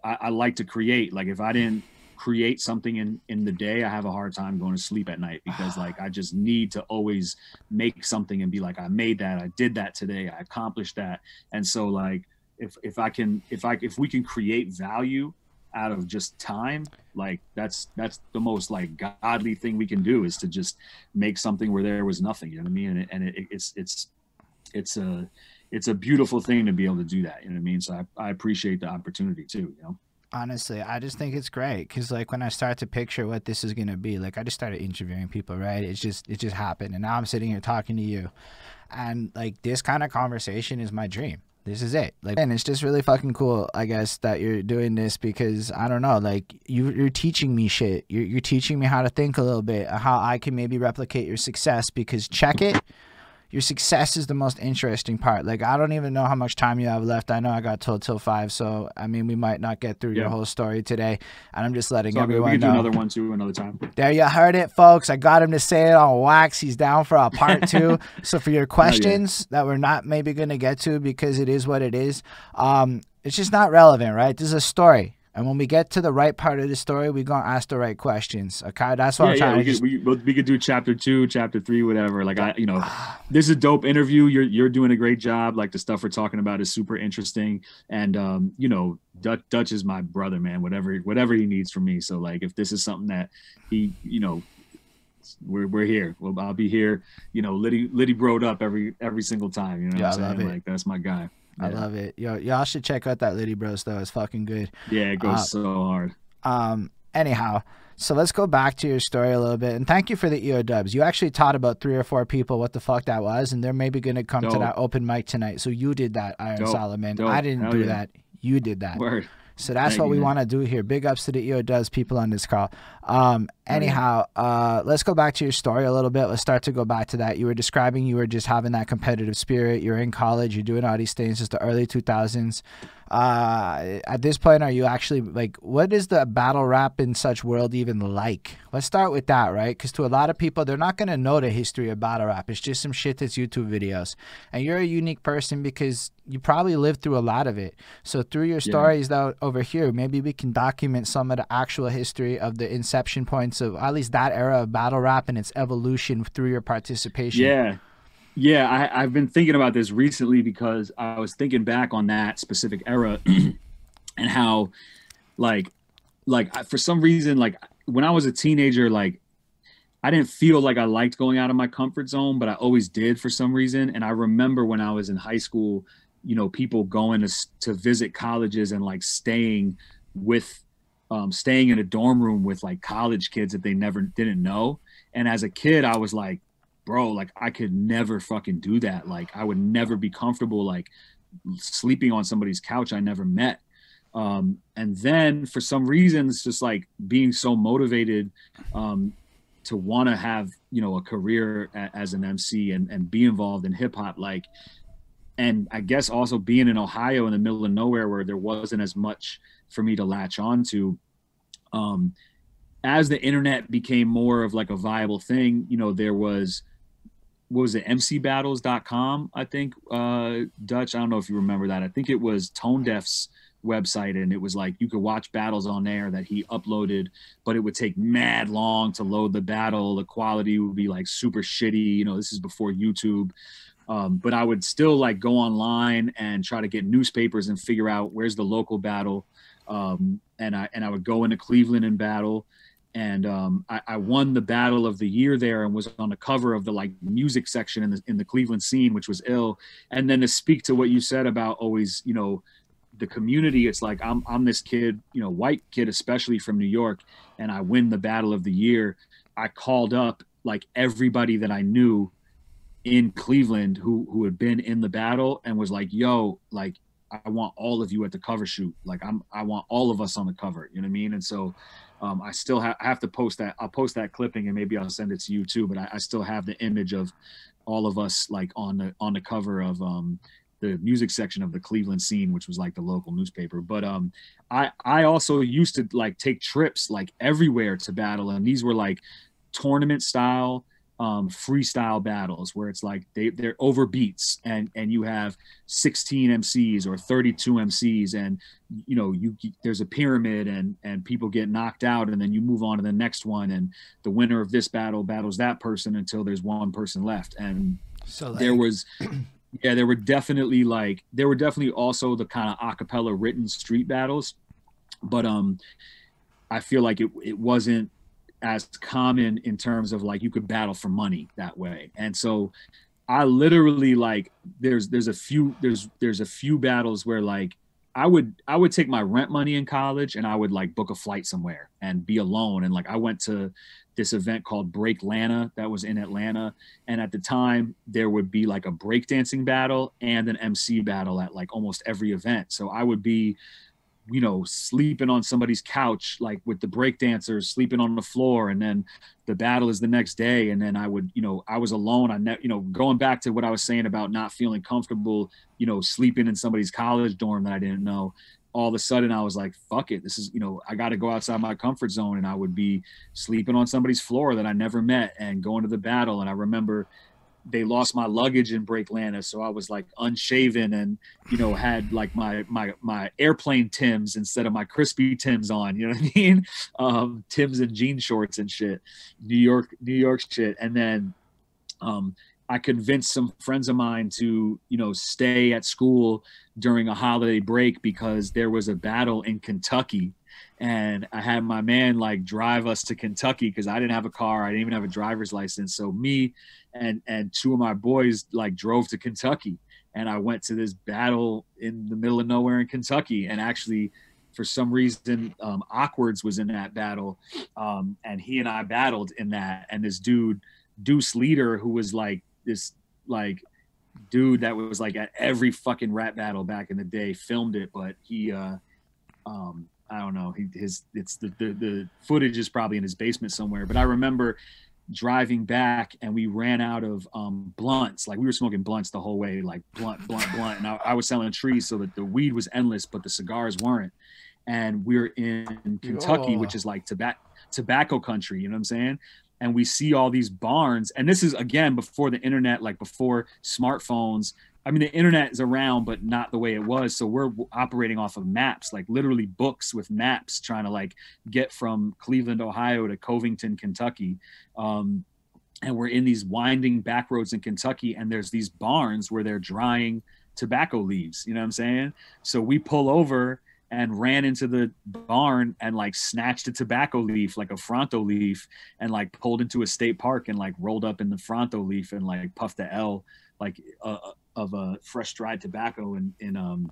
I like to create. Like if I didn't create something in the day, I have a hard time going to sleep at night, because like I just need to always make something and be like, I made that, I did that today, I accomplished that. And so like if we can create value out of just time, like that's the most like godly thing we can do, is to just make something where there was nothing. You know what I mean? And it's a beautiful thing to be able to do that. You know what I mean? So I appreciate the opportunity too, you know? Honestly, I just think it's great, because like when I start to picture what this is going to be, like I just started interviewing people, right? It just happened. And now I'm sitting here talking to you, and like this kind of conversation is my dream. This is it. Like, and it's just really fucking cool, I guess, that you're doing this, because I don't know, like you're teaching me shit. You're teaching me how to think a little bit, how I can maybe replicate your success, because check it, your success is the most interesting part. Like, I don't even know how much time you have left. I know I got told till 5, so I mean, we might not get through your whole story today. And I'm just letting everyone know. We can do another one too another time. There, you heard it, folks. I got him to say it on wax. He's down for a part 2. So for your questions that we're not maybe going to get to, because it is what it is, it's just not relevant, right? This is a story. And when we get to the right part of the story, we're going to ask the right questions. Okay, that's what I'm trying to we could do chapter 2, chapter 3, whatever. Like, this is a dope interview. You're doing a great job. Like, the stuff we're talking about is super interesting. And, Dutch is my brother, man, whatever he needs from me. So like, if this is something that he, we're here. Well, I'll be here, Liddy broed up every single time. You know what I'm saying? Like, that's my guy. I love it. Y'all should check out that Liddy Bros though. It's fucking good. Yeah, it goes so hard. Anyhow, so let's go back to your story a little bit. And thank you for the EO dubs. You actually taught about 3 or 4 people what the fuck that was, and they're maybe gonna come to that open mic tonight. So you did that, Iron Solomon. I didn't do that. You did that. Word. So that's what we want to do here. Big ups to the EO Does people on this call. Anyhow, let's go back to your story a little bit. Let's start to go back to that. You were describing you were just having that competitive spirit. You're in college. You're doing all these things. It's the early 2000s. At this point, are you actually like, what is the battle rap in such world even like? Let's start with that, right? Because to a lot of people, they're not going to know the history of battle rap. It's just some shit that's YouTube videos. And you're a unique person because you probably lived through a lot of it. So through your stories though, over here, maybe we can document some of the actual history of the inception points of at least that era of battle rap and its evolution through your participation. Yeah, I've been thinking about this recently, because I was thinking back on that specific era and how like for some reason, like when I was a teenager, like I didn't feel like I liked going out of my comfort zone, but I always did for some reason. And I remember when I was in high school, people going to visit colleges and like staying in a dorm room with like college kids that they didn't know. And as a kid, I was like, bro, like I could never fucking do that. Like I would never be comfortable like sleeping on somebody's couch I never met. And then for some reason, it's just like being so motivated to want to have, a career as an MC and be involved in hip hop. Like, and I guess also being in Ohio in the middle of nowhere where there wasn't as much for me to latch on to. As the internet became more of like a viable thing, there was, what was it, mcbattles.com, I think, Dutch, I don't know if you remember that. I think it was Tone Deaf's website, and it was like you could watch battles on there that he uploaded, but it would take mad long to load the battle. The quality would be like super shitty. This is before YouTube. But I would still like go online and try to get newspapers and figure out where's the local battle. And I would go into Cleveland and battle. And I won the battle of the year there and was on the cover of the like music section in the Cleveland scene, which was ill. And then to speak to what you said about always, the community, it's like I'm this kid, white kid, especially from New York, and I win the battle of the year. I called up like everybody that I knew in Cleveland who had been in the battle and was like, yo, like I want all of you at the cover shoot. Like I want all of us on the cover. You know what I mean? And so I still have to post that. I'll post that clipping and maybe I'll send it to you too. But I still have the image of all of us like on the cover of the music section of the Cleveland Scene, which was like the local newspaper. But I also used to like take trips like everywhere to battle, and these were like tournament style freestyle battles where it's like they're over beats, and you have 16 MCs or 32 MCs, and you know there's a pyramid, and people get knocked out, and then you move on to the next one, and the winner of this battle battles that person until there's one person left. And so like, there was yeah, there were definitely also the kind of acapella written street battles, but I feel like it wasn't as common in terms of like you could battle for money that way. And so I literally like there's a few battles where like I would take my rent money in college and I would like book a flight somewhere and be alone. And like I went to this event called Break Lana that was in Atlanta, and at the time there would be like a breakdancing battle and an MC battle at like almost every event. So I would be, you know, sleeping on somebody's couch, like with the breakdancers sleeping on the floor, and then the battle is the next day. And then I would, you know, I was alone. Going back to what I was saying about not feeling comfortable, you know, sleeping in somebody's college dorm that I didn't know. All of a sudden I was like, fuck it. This is, you know, I got to go outside my comfort zone. And I would be sleeping on somebody's floor that I never met and going to the battle. And I remember they lost my luggage in Break Lana, so I was like unshaven and, you know, had like my airplane Tims instead of my crispy Tims on, you know what I mean? Tims and jean shorts and shit, New York shit. And then I convinced some friends of mine to, you know, stay at school during a holiday break because there was a battle in Kentucky. And I had my man like drive us to Kentucky because I didn't have a car. I didn't even have a driver's license. So me and two of my boys like drove to Kentucky, and I went to this battle in the middle of nowhere in Kentucky. And actually, for some reason, Awkwards was in that battle, and he and I battled in that. And this dude, Deuce Leader, who was like this like dude that was like at every fucking rap battle back in the day, filmed it, but he I don't know. The footage is probably in his basement somewhere. But I remember driving back and we ran out of blunts. Like we were smoking blunts the whole way, like blunt. And I was selling trees, so that the weed was endless, but the cigars weren't. And we're in Kentucky, which is like tobacco country. You know what I'm saying? And we see all these barns. And this is, again, before the internet, like before smartphones. I mean, the internet is around, but not the way it was. So we're operating off of maps, like literally books with maps, trying to like get from Cleveland, Ohio to Covington, Kentucky. And we're in these winding back roads in Kentucky, and there's these barns where they're drying tobacco leaves. You know what I'm saying? So we pull over and ran into the barn and like snatched a tobacco leaf, like a Fronto leaf, and like pulled into a state park and like rolled up in the Fronto leaf and like puffed the L like of a fresh dried tobacco in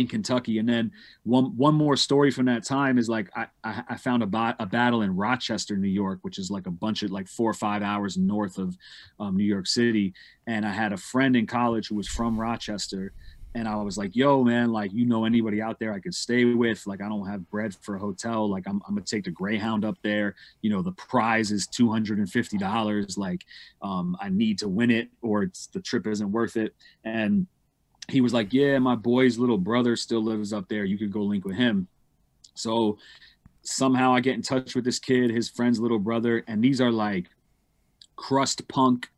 Kentucky. And then one more story from that time is like I found a battle in Rochester, New York, which is like a bunch of like 4 or 5 hours north of New York City. And I had a friend in college who was from Rochester. And I was like, yo, man, like, you know, anybody out there I could stay with? Like, I don't have bread for a hotel. Like, I'm going to take the Greyhound up there. You know, the prize is $250. Like, I need to win it or the trip isn't worth it. And he was like, yeah, my boy's little brother still lives up there. You could go link with him. So somehow I get in touch with this kid, his friend's little brother. And these are like crust punk,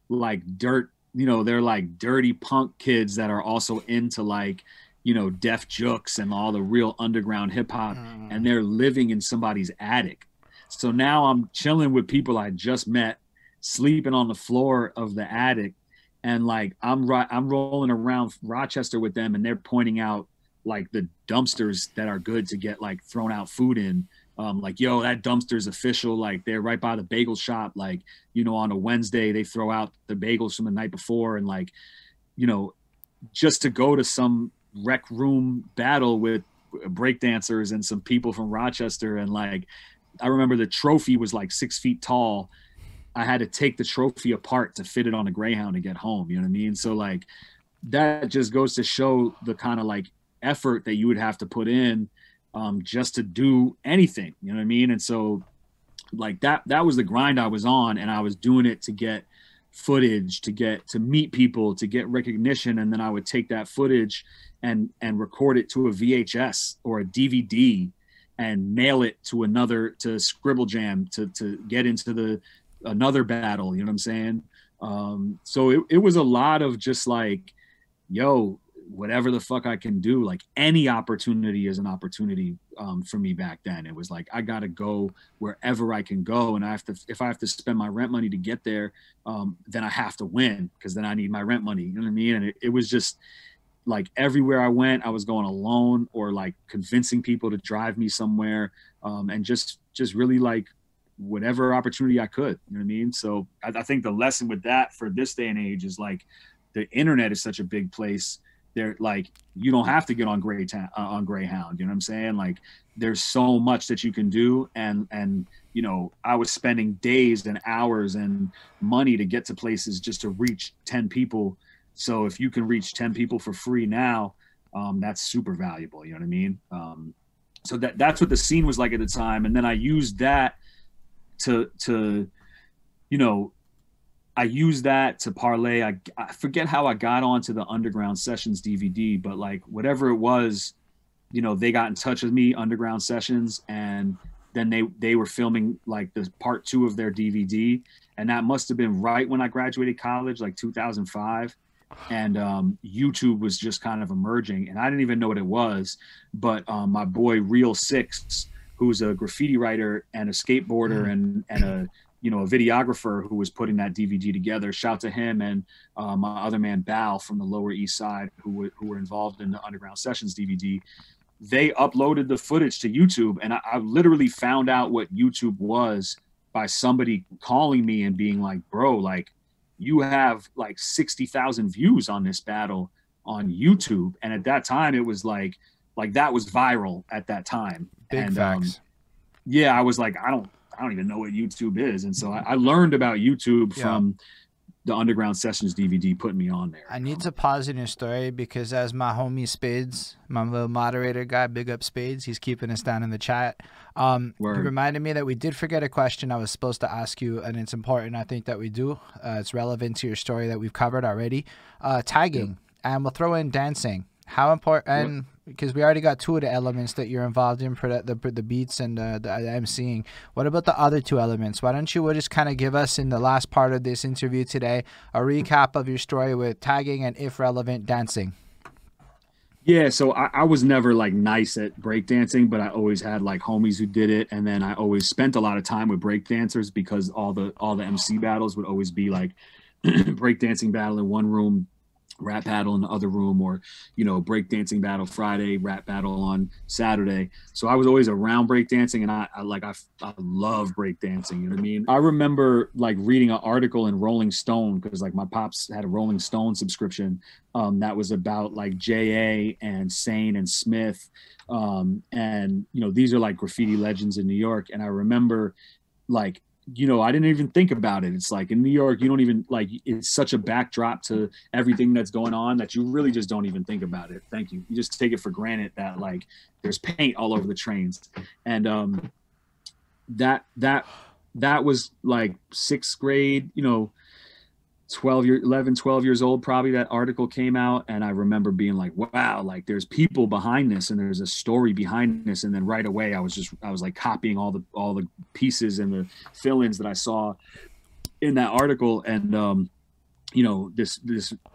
like dirt. You know, they're like dirty punk kids that are also into like, you know, Def Jux and all the real underground hip hop, and they're living in somebody's attic. So now I'm chilling with people I just met, sleeping on the floor of the attic, and like I'm rolling around Rochester with them, and they're pointing out like the dumpsters that are good to get like thrown out food in. Like, yo, that dumpster's official. Like, they're right by the bagel shop. Like, you know, on a Wednesday, they throw out the bagels from the night before. And like, you know, just to go to some rec room battle with breakdancers and some people from Rochester. And like, I remember the trophy was like 6 feet tall. I had to take the trophy apart to fit it on a Greyhound to get home. You know what I mean? So like, that just goes to show the kind of like effort that you would have to put in just to do anything, you know what I mean? And so like that was the grind I was on, and I was doing it to get footage, to meet people, to get recognition. And then I would take that footage and record it to a VHS or a DVD and mail it to Scribble Jam to get into another battle. You know what I'm saying? So it was a lot of just like, yo, whatever the fuck I can do, like any opportunity is an opportunity for me back then. It was like, I got to go wherever I can go. And if I have to spend my rent money to get there, then I have to win, because then I need my rent money. You know what I mean? And it was just like everywhere I went, I was going alone or like convincing people to drive me somewhere, and just really like whatever opportunity I could. You know what I mean? So I think the lesson with that for this day and age is like, the internet is such a big place. They're like, you don't have to get on Greyhound. You know what I'm saying? Like, there's so much that you can do. And, you know, I was spending days and hours and money to get to places just to reach 10 people. So if you can reach 10 people for free now, that's super valuable. You know what I mean? So that's what the scene was like at the time. And then I used that to you know, I used that to parlay. I forget how I got onto the Underground Sessions DVD, but like whatever it was, you know, they got in touch with me, Underground Sessions, and then they were filming like the part 2 of their DVD. And that must have been right when I graduated college, like 2005. And YouTube was just kind of emerging, and I didn't even know what it was. But my boy Real Six, who's a graffiti writer and a skateboarder and a, you know, a videographer who was putting that DVD together. Shout to him, and my other man Bal from the Lower East Side, who were involved in the Underground Sessions DVD. They uploaded the footage to YouTube, and I literally found out what YouTube was by somebody calling me and being like, bro, like, you have like 60,000 views on this battle on YouTube. And at that time, it was like that was viral at that time. Big and facts. Yeah, I was like, I don't even know what YouTube is. And so I learned about YouTube from the Underground Sessions DVD, putting me on there. I need to pause in your story because as my homie Spades, my little moderator guy, big up Spades, he's keeping us down in the chat. He reminded me that we did forget a question I was supposed to ask you, and it's important, I think, that we do. It's relevant to your story that we've covered already. Tagging, and we'll throw in dancing. How important, because we already got 2 of the elements that you're involved in, the beats and the MCing. What about the other 2 elements? Why don't you just kind of give us, in the last part of this interview today, a recap of your story with tagging and, if relevant, dancing? Yeah, so I was never like nice at breakdancing, but I always had like homies who did it. And then I always spent a lot of time with breakdancers, because all the MC battles would always be like breakdancing battle in one room, rap battle in the other room, or, you know, breakdancing battle Friday, rap battle on Saturday. So I was always around breakdancing, and I love breakdancing. You know what I mean? I remember like reading an article in Rolling Stone, because like my pops had a Rolling Stone subscription that was about like J.A. and Sane and Smith. And, you know, these are like graffiti legends in New York. And I remember like, you know, I didn't even think about it. It's like in New York, you don't even like, it's such a backdrop to everything that's going on that you really just don't even think about it. Thank you. You just take it for granted that like there's paint all over the trains. And that was like 6th grade, you know, 12 years old, probably, that article came out. And I remember being like, wow, like there's people behind this and there's a story behind this. And then right away I was like copying all the pieces and the fill-ins that I saw in that article. And you know, this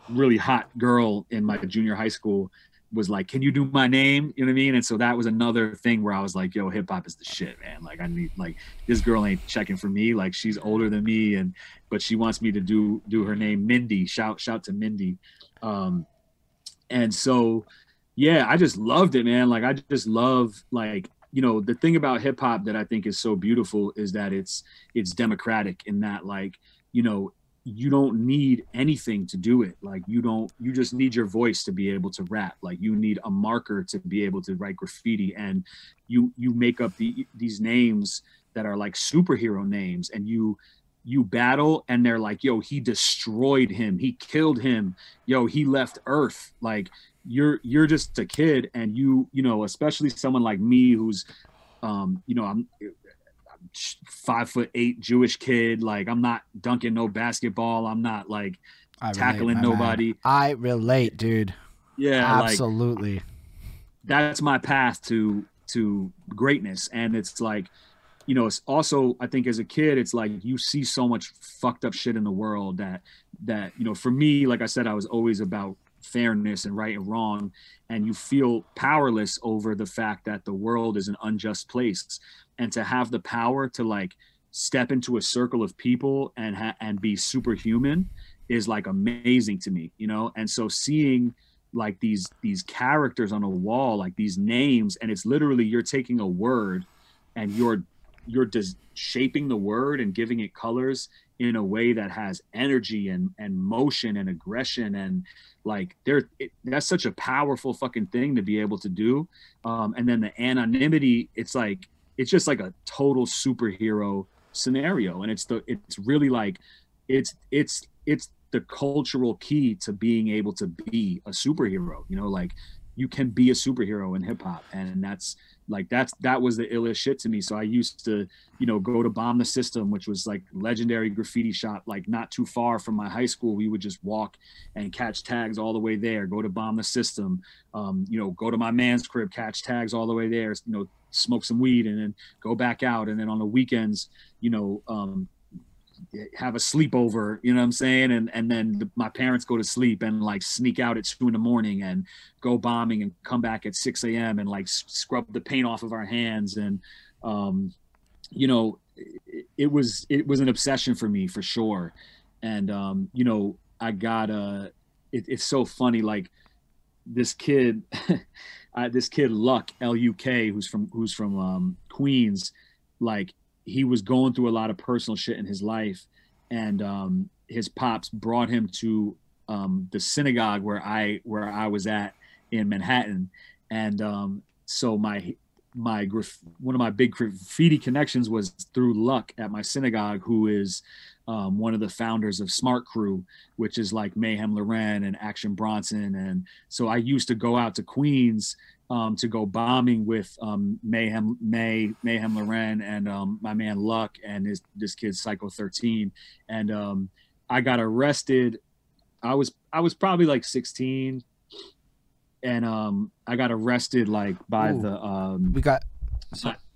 really hot girl in my junior high school was like, can you do my name? You know what I mean? And so that was another thing where I was like, yo, hip hop is the shit, man. Like, I need, like, this girl ain't checking for me. Like, she's older than me, but she wants me to do her name, Mindy. Shout to Mindy. And so, yeah, I just loved it, man. Like, I just love, like, you know, the thing about hip hop that I think is so beautiful is that it's democratic, in that, like, you know, you don't need anything to do it. Like, you just need your voice to be able to rap. Like, you need a marker to be able to write graffiti, and you make up these names that are like superhero names, and you battle, and they're like, yo, he destroyed him, he killed him, yo, he left Earth. Like, you're just a kid, and you know, especially someone like me who's you know, I'm 5'8" Jewish kid. Like, I'm not dunking no basketball. I'm not like tackling nobody. I relate, dude. Yeah, absolutely. Like, that's my path to greatness. And it's like, you know, it's also, I think as a kid, it's like you see so much fucked up shit in the world that, you know, for me, like I said, I was always about fairness and right and wrong. And you feel powerless over the fact that the world is an unjust place. And to have the power to like step into a circle of people and be superhuman is like amazing to me, you know? And so seeing like these characters on a wall, like these names, and it's literally, you're taking a word and you're just shaping the word and giving it colors in a way that has energy and motion and aggression. And like that's such a powerful fucking thing to be able to do. And then the anonymity, it's just like a total superhero scenario. And it's really like, it's the cultural key to being able to be a superhero, you know, like you can be a superhero in hip hop. And that was the illest shit to me. So I used to, you know, go to Bomb the System, which was like legendary graffiti shop, like not too far from my high school. We would just walk and catch tags all the way there, go to Bomb the System, you know, go to my man's crib, catch tags all the way there, you know, smoke some weed and then go back out. And then on the weekends, you know, have a sleepover, you know what I'm saying? And then my parents go to sleep and like sneak out at 2 a.m. and go bombing and come back at 6 a.m. and like scrub the paint off of our hands. And, you know, it was an obsession for me for sure. And, you know, I got, it's so funny. Like this kid, Luck, L-U-K, who's from Queens, like, he was going through a lot of personal shit in his life, and his pops brought him to the synagogue where I was at in Manhattan. And so one of my big graffiti connections was through Luck at my synagogue, who is one of the founders of Smart Crew, which is like Mayhem Loren and Action Bronson. And so I used to go out to Queens to go bombing with Mayhem Loren and my man Luck and this kid Psycho 13. And I got arrested. I was probably like 16, and I got arrested like by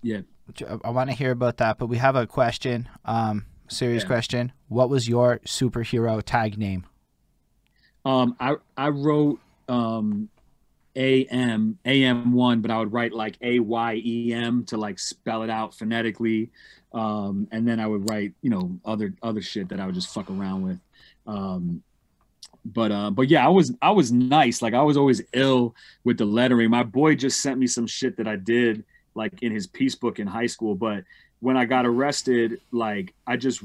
yeah. I want to hear about that, but we have a question, serious question. What was your superhero tag name? I wrote AM1, but I would write like AYEM to like spell it out phonetically. And then I would write, you know, other shit that I would just fuck around with. But yeah, I was nice. Like I was always ill with the lettering. My boy just sent me some shit that I did like in his piece book in high school. But when I got arrested, like I just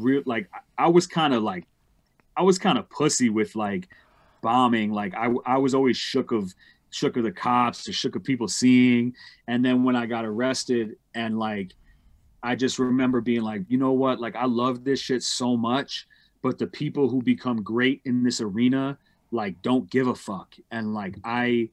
I was kind of pussy with like bombing. Like I was always shook of the cops or shook of people seeing. And then when I got arrested, and like I just remember being like, you know what, like I love this shit so much, but the people who become great in this arena like don't give a fuck. And like I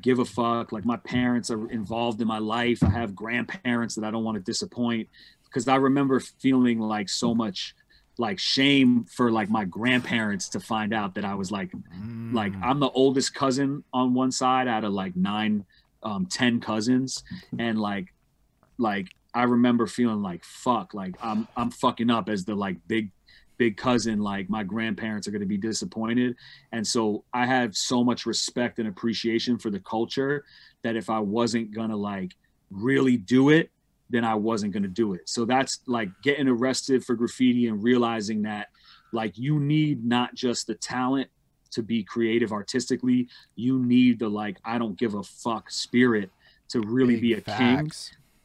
give a fuck. Like my parents are involved in my life. I have grandparents that I don't want to disappoint, because I remember feeling like so much like shame for like my grandparents to find out that I was like I'm the oldest cousin on one side out of like 10 cousins. And like I remember feeling like fuck, like I'm fucking up as the like big cousin. Like my grandparents are going to be disappointed. And so I have so much respect and appreciation for the culture that if I wasn't gonna like really do it, then I wasn't going to do it. So that's like getting arrested for graffiti and realizing that like you need not just the talent to be creative artistically, you need the like I don't give a fuck spirit to really be a king.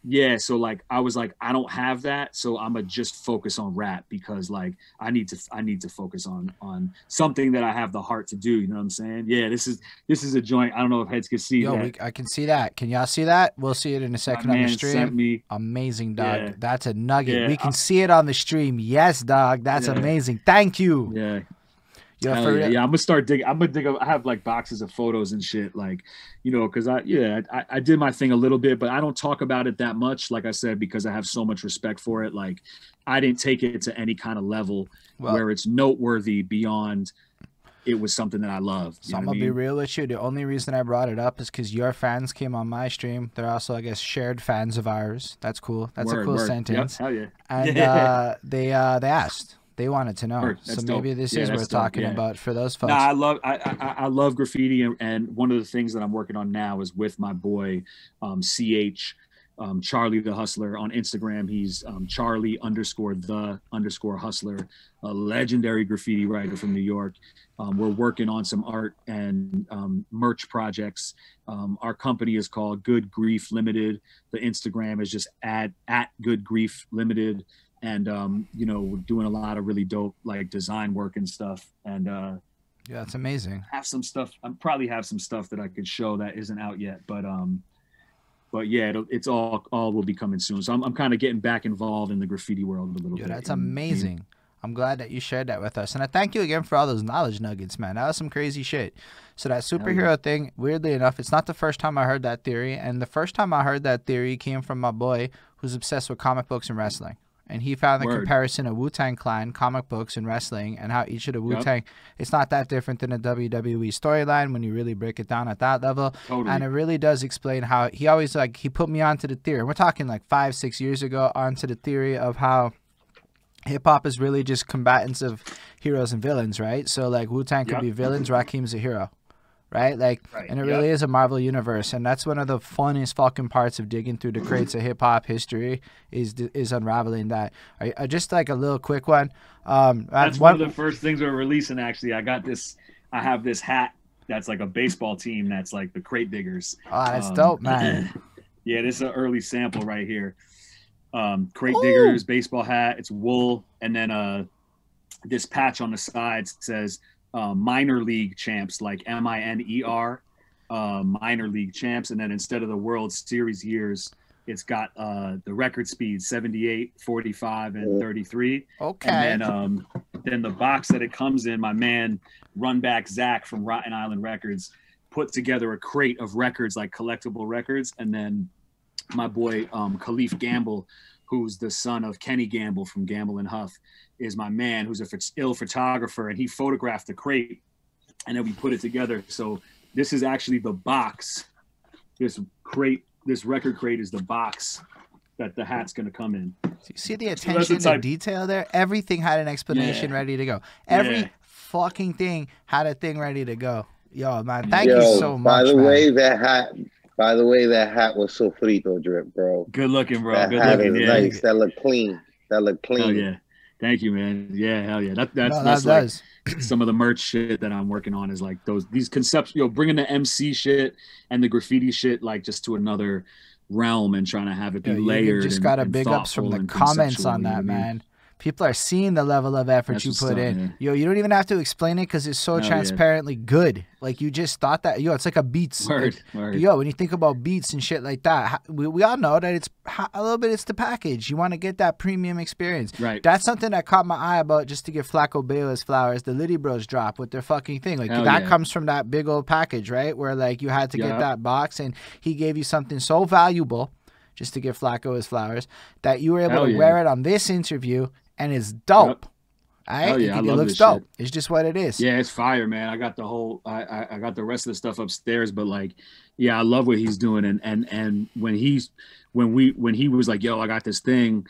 Yeah, so like I was like I don't have that, so I'm gonna just focus on rap, because like I need to focus on something that I have the heart to do. You know what I'm saying? Yeah, this is a joint. I don't know if heads can see that. I can see that. Can y'all see that? We'll see it in a second on the stream. Sent me. Amazing, dog. Yeah. That's a nugget. Yeah, we can see it on the stream. Yes, dog. That's amazing. Thank you. Yeah. Yeah, yeah, I'm gonna start digging. I'm gonna dig up. I have like boxes of photos and shit, like, you know, because I did my thing a little bit, but I don't talk about it that much. Like I said, because I have so much respect for it. Like, I didn't take it to any kind of level where it's noteworthy beyond it was something that I loved. So I'm gonna be real with you. The only reason I brought it up is because your fans came on my stream. They're also, I guess, shared fans of ours. That's cool. That's a cool sentence. Yep, hell yeah. And they asked. They wanted to know. So maybe dope. this is worth talking about for those folks. Nah, I love graffiti, and one of the things that I'm working on now is with my boy CH. Charlie the Hustler on Instagram. He's Charlie_the_hustler, a legendary graffiti writer from New York. We're working on some art and merch projects. Our company is called Good Grief Limited. The Instagram is just at Good Grief Limited. And, you know, we're doing a lot of really dope, like, design work and stuff. And yeah, it's amazing. Have some stuff. I probably have some stuff that I could show that isn't out yet, but yeah, it's all will be coming soon. So I'm kind of getting back involved in the graffiti world a little bit. That's amazing. I'm glad that you shared that with us. And I thank you again for all those knowledge nuggets, man. That was some crazy shit. So that superhero thing, weirdly enough, it's not the first time I heard that theory. And the first time I heard that theory came from my boy who's obsessed with comic books and wrestling. And he found the comparison of Wu-Tang Clan, comic books, and wrestling, and how each of the Wu-Tang, it's not that different than a WWE storyline when you really break it down at that level. Totally. And it really does explain how he always, like, he put me onto the theory. We're talking like 5-6 years ago, onto the theory of how hip-hop is really just combatants of heroes and villains, right? So, like, Wu-Tang could be villains, Rakim's a hero. Right? Like, and it really is a Marvel universe. And that's one of the funnest fucking parts of digging through the crates of hip hop history is unraveling that. Just like a little quick one. That's one of the first things we're releasing, actually. I have this hat that's like a baseball team that's like the Crate Diggers. Oh, that's dope, man. Yeah, this is an early sample right here. Crate Diggers baseball hat. It's wool. And then this patch on the side says minor league champs, like MINER, minor league champs. And then instead of the World Series years, it's got the record speed 78, 45, and 33. Okay. And then the box that it comes in, my man Runback Zach from Rotten Island Records put together a crate of records, like collectible records. And then my boy Khalif Gamble, who's the son of Kenny Gamble from Gamble and Huff, is my man, who's a ill photographer, and he photographed the crate, and then we put it together. So this is actually the box. This record crate is the box that the hat's going to come in. So you see the attention to detail there? Everything had an explanation ready to go. Every fucking thing had a thing ready to go. Yo, man, thank you so much. By the way, that hat was so frito drip, bro. Good looking, bro. That good hat looking. Is nice. That look clean. Hell yeah. Thank you, man. Yeah, hell yeah. That's like some of the merch shit that I'm working on is like these concepts, bringing the MC shit and the graffiti shit like just to another realm and trying to have it be layered. You just got a big ups from the comments on that, man. People are seeing the level of effort you put in. Yo, you don't even have to explain it because it's so transparently good. Like, you just thought that. Yo, it's like a Beats. Word. Yo, when you think about Beats and shit like that, we all know that it's a little bit, it's the package. You want to get that premium experience. Right. That's something that caught my eye about, just to give Flacco Bayo his flowers, the Liddy Bros drop with their fucking thing. Like, that comes from that big old package, right? Where, like, you had to get that box, and he gave you something so valuable, just to give Flacco his flowers, that you were able to wear it on this interview. And it's dope. Right? It looks dope. Shit. It's just what it is. Yeah, it's fire, man. I got the whole I got the rest of the stuff upstairs, but like, yeah, I love what he's doing. And when he was like, yo, I got this thing,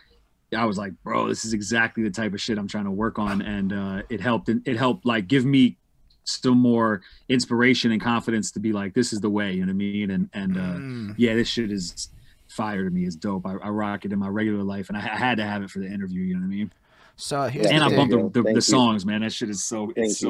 I was like, bro, this is exactly the type of shit I'm trying to work on. And it helped like give me some more inspiration and confidence to be like, this is the way, you know what I mean? And yeah, this shit is fire to me. Is dope. I rock it in my regular life, and I had to have it for the interview, you know what I mean? So here's and I bumped the songs, man. That shit is so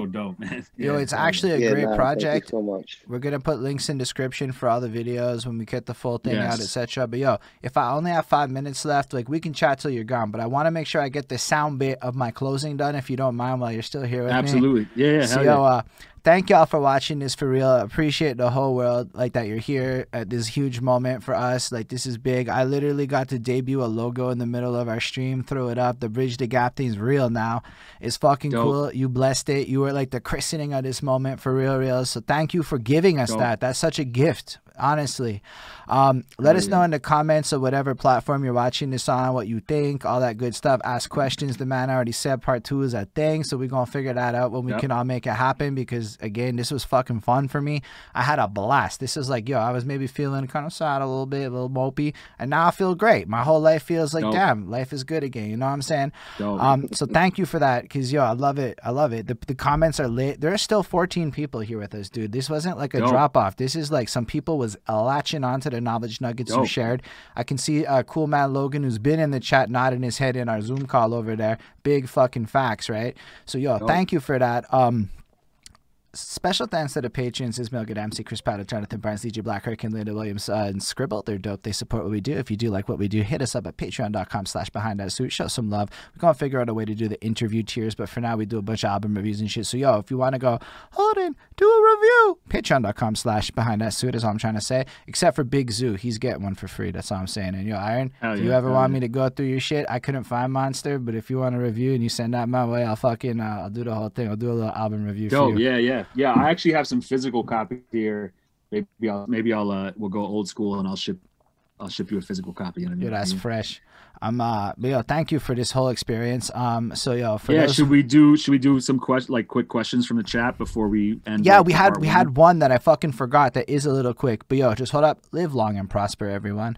dope, man. Yo, it's actually a great project. Thank you so much. We're gonna put links in description for all the videos when we get the full thing out, etc. But yo, if I only have 5 minutes left, like, we can chat till you're gone, but I want to make sure I get the sound bit of my closing done, if you don't mind, while you're still here with me. Absolutely. Yeah. So yo, thank y'all for watching this, for real. I appreciate the whole world, like, that you're here at this huge moment for us. Like, this is big. I literally got to debut a logo in the middle of our stream, throw it up. The Bridge the Gap thing's real now. It's fucking cool. You blessed it. You were like the christening of this moment, for real. So thank you for giving us that. That's such a gift, honestly. Let us know in the comments of whatever platform you're watching this on, what you think, all that good stuff. Ask questions. The man already said part 2 is a thing, so we're gonna figure that out when we can all make it happen, because again, this was fucking fun for me. I had a blast. This is like, yo, I was maybe feeling kind of sad a little bit, a little mopey, and now I feel great. My whole life feels like, damn, life is good again, you know what I'm saying? So thank you for that, because yo, I love it. The comments are lit. There are still 14 people here with us, dude. This wasn't like a drop off. This is like some people was latching onto the knowledge nuggets you shared. I can see Cool Man Logan, who's been in the chat, nodding his head in our Zoom call over there. Big fucking facts, right? So yo, thank you for that. Special thanks to the patrons: Ismail Gadamsi, Chris Powder, Jonathan Barnes, DJ Black, Hurricane, Linda Williams, and Scribble. They're dope. They support what we do. If you do like what we do, hit us up at patreon.com/BehindThatSuit. Show some love. We're going to figure out a way to do the interview tiers, but for now, we do a bunch of album reviews and shit. So, yo, if you want to go, Holden, do a review, patreon.com/BehindThatSuit is all I'm trying to say. Except for Big Zoo. He's getting one for free. That's all I'm saying. And, yo, Iron, if you ever want me to go through your shit, I couldn't find Monster, but if you want a review and you send that my way, I'll fucking, I'll do the whole thing. I'll do a little album review for you. Yeah. I actually have some physical copies here. Maybe I'll we'll go old school and I'll ship you a physical copy. Yeah, that's fresh. But yo, thank you for this whole experience. So yo, for those... should we do some quick questions from the chat before we end? Yeah, we had one that I fucking forgot that is a little quick. But yo, just hold up. Live long and prosper, everyone.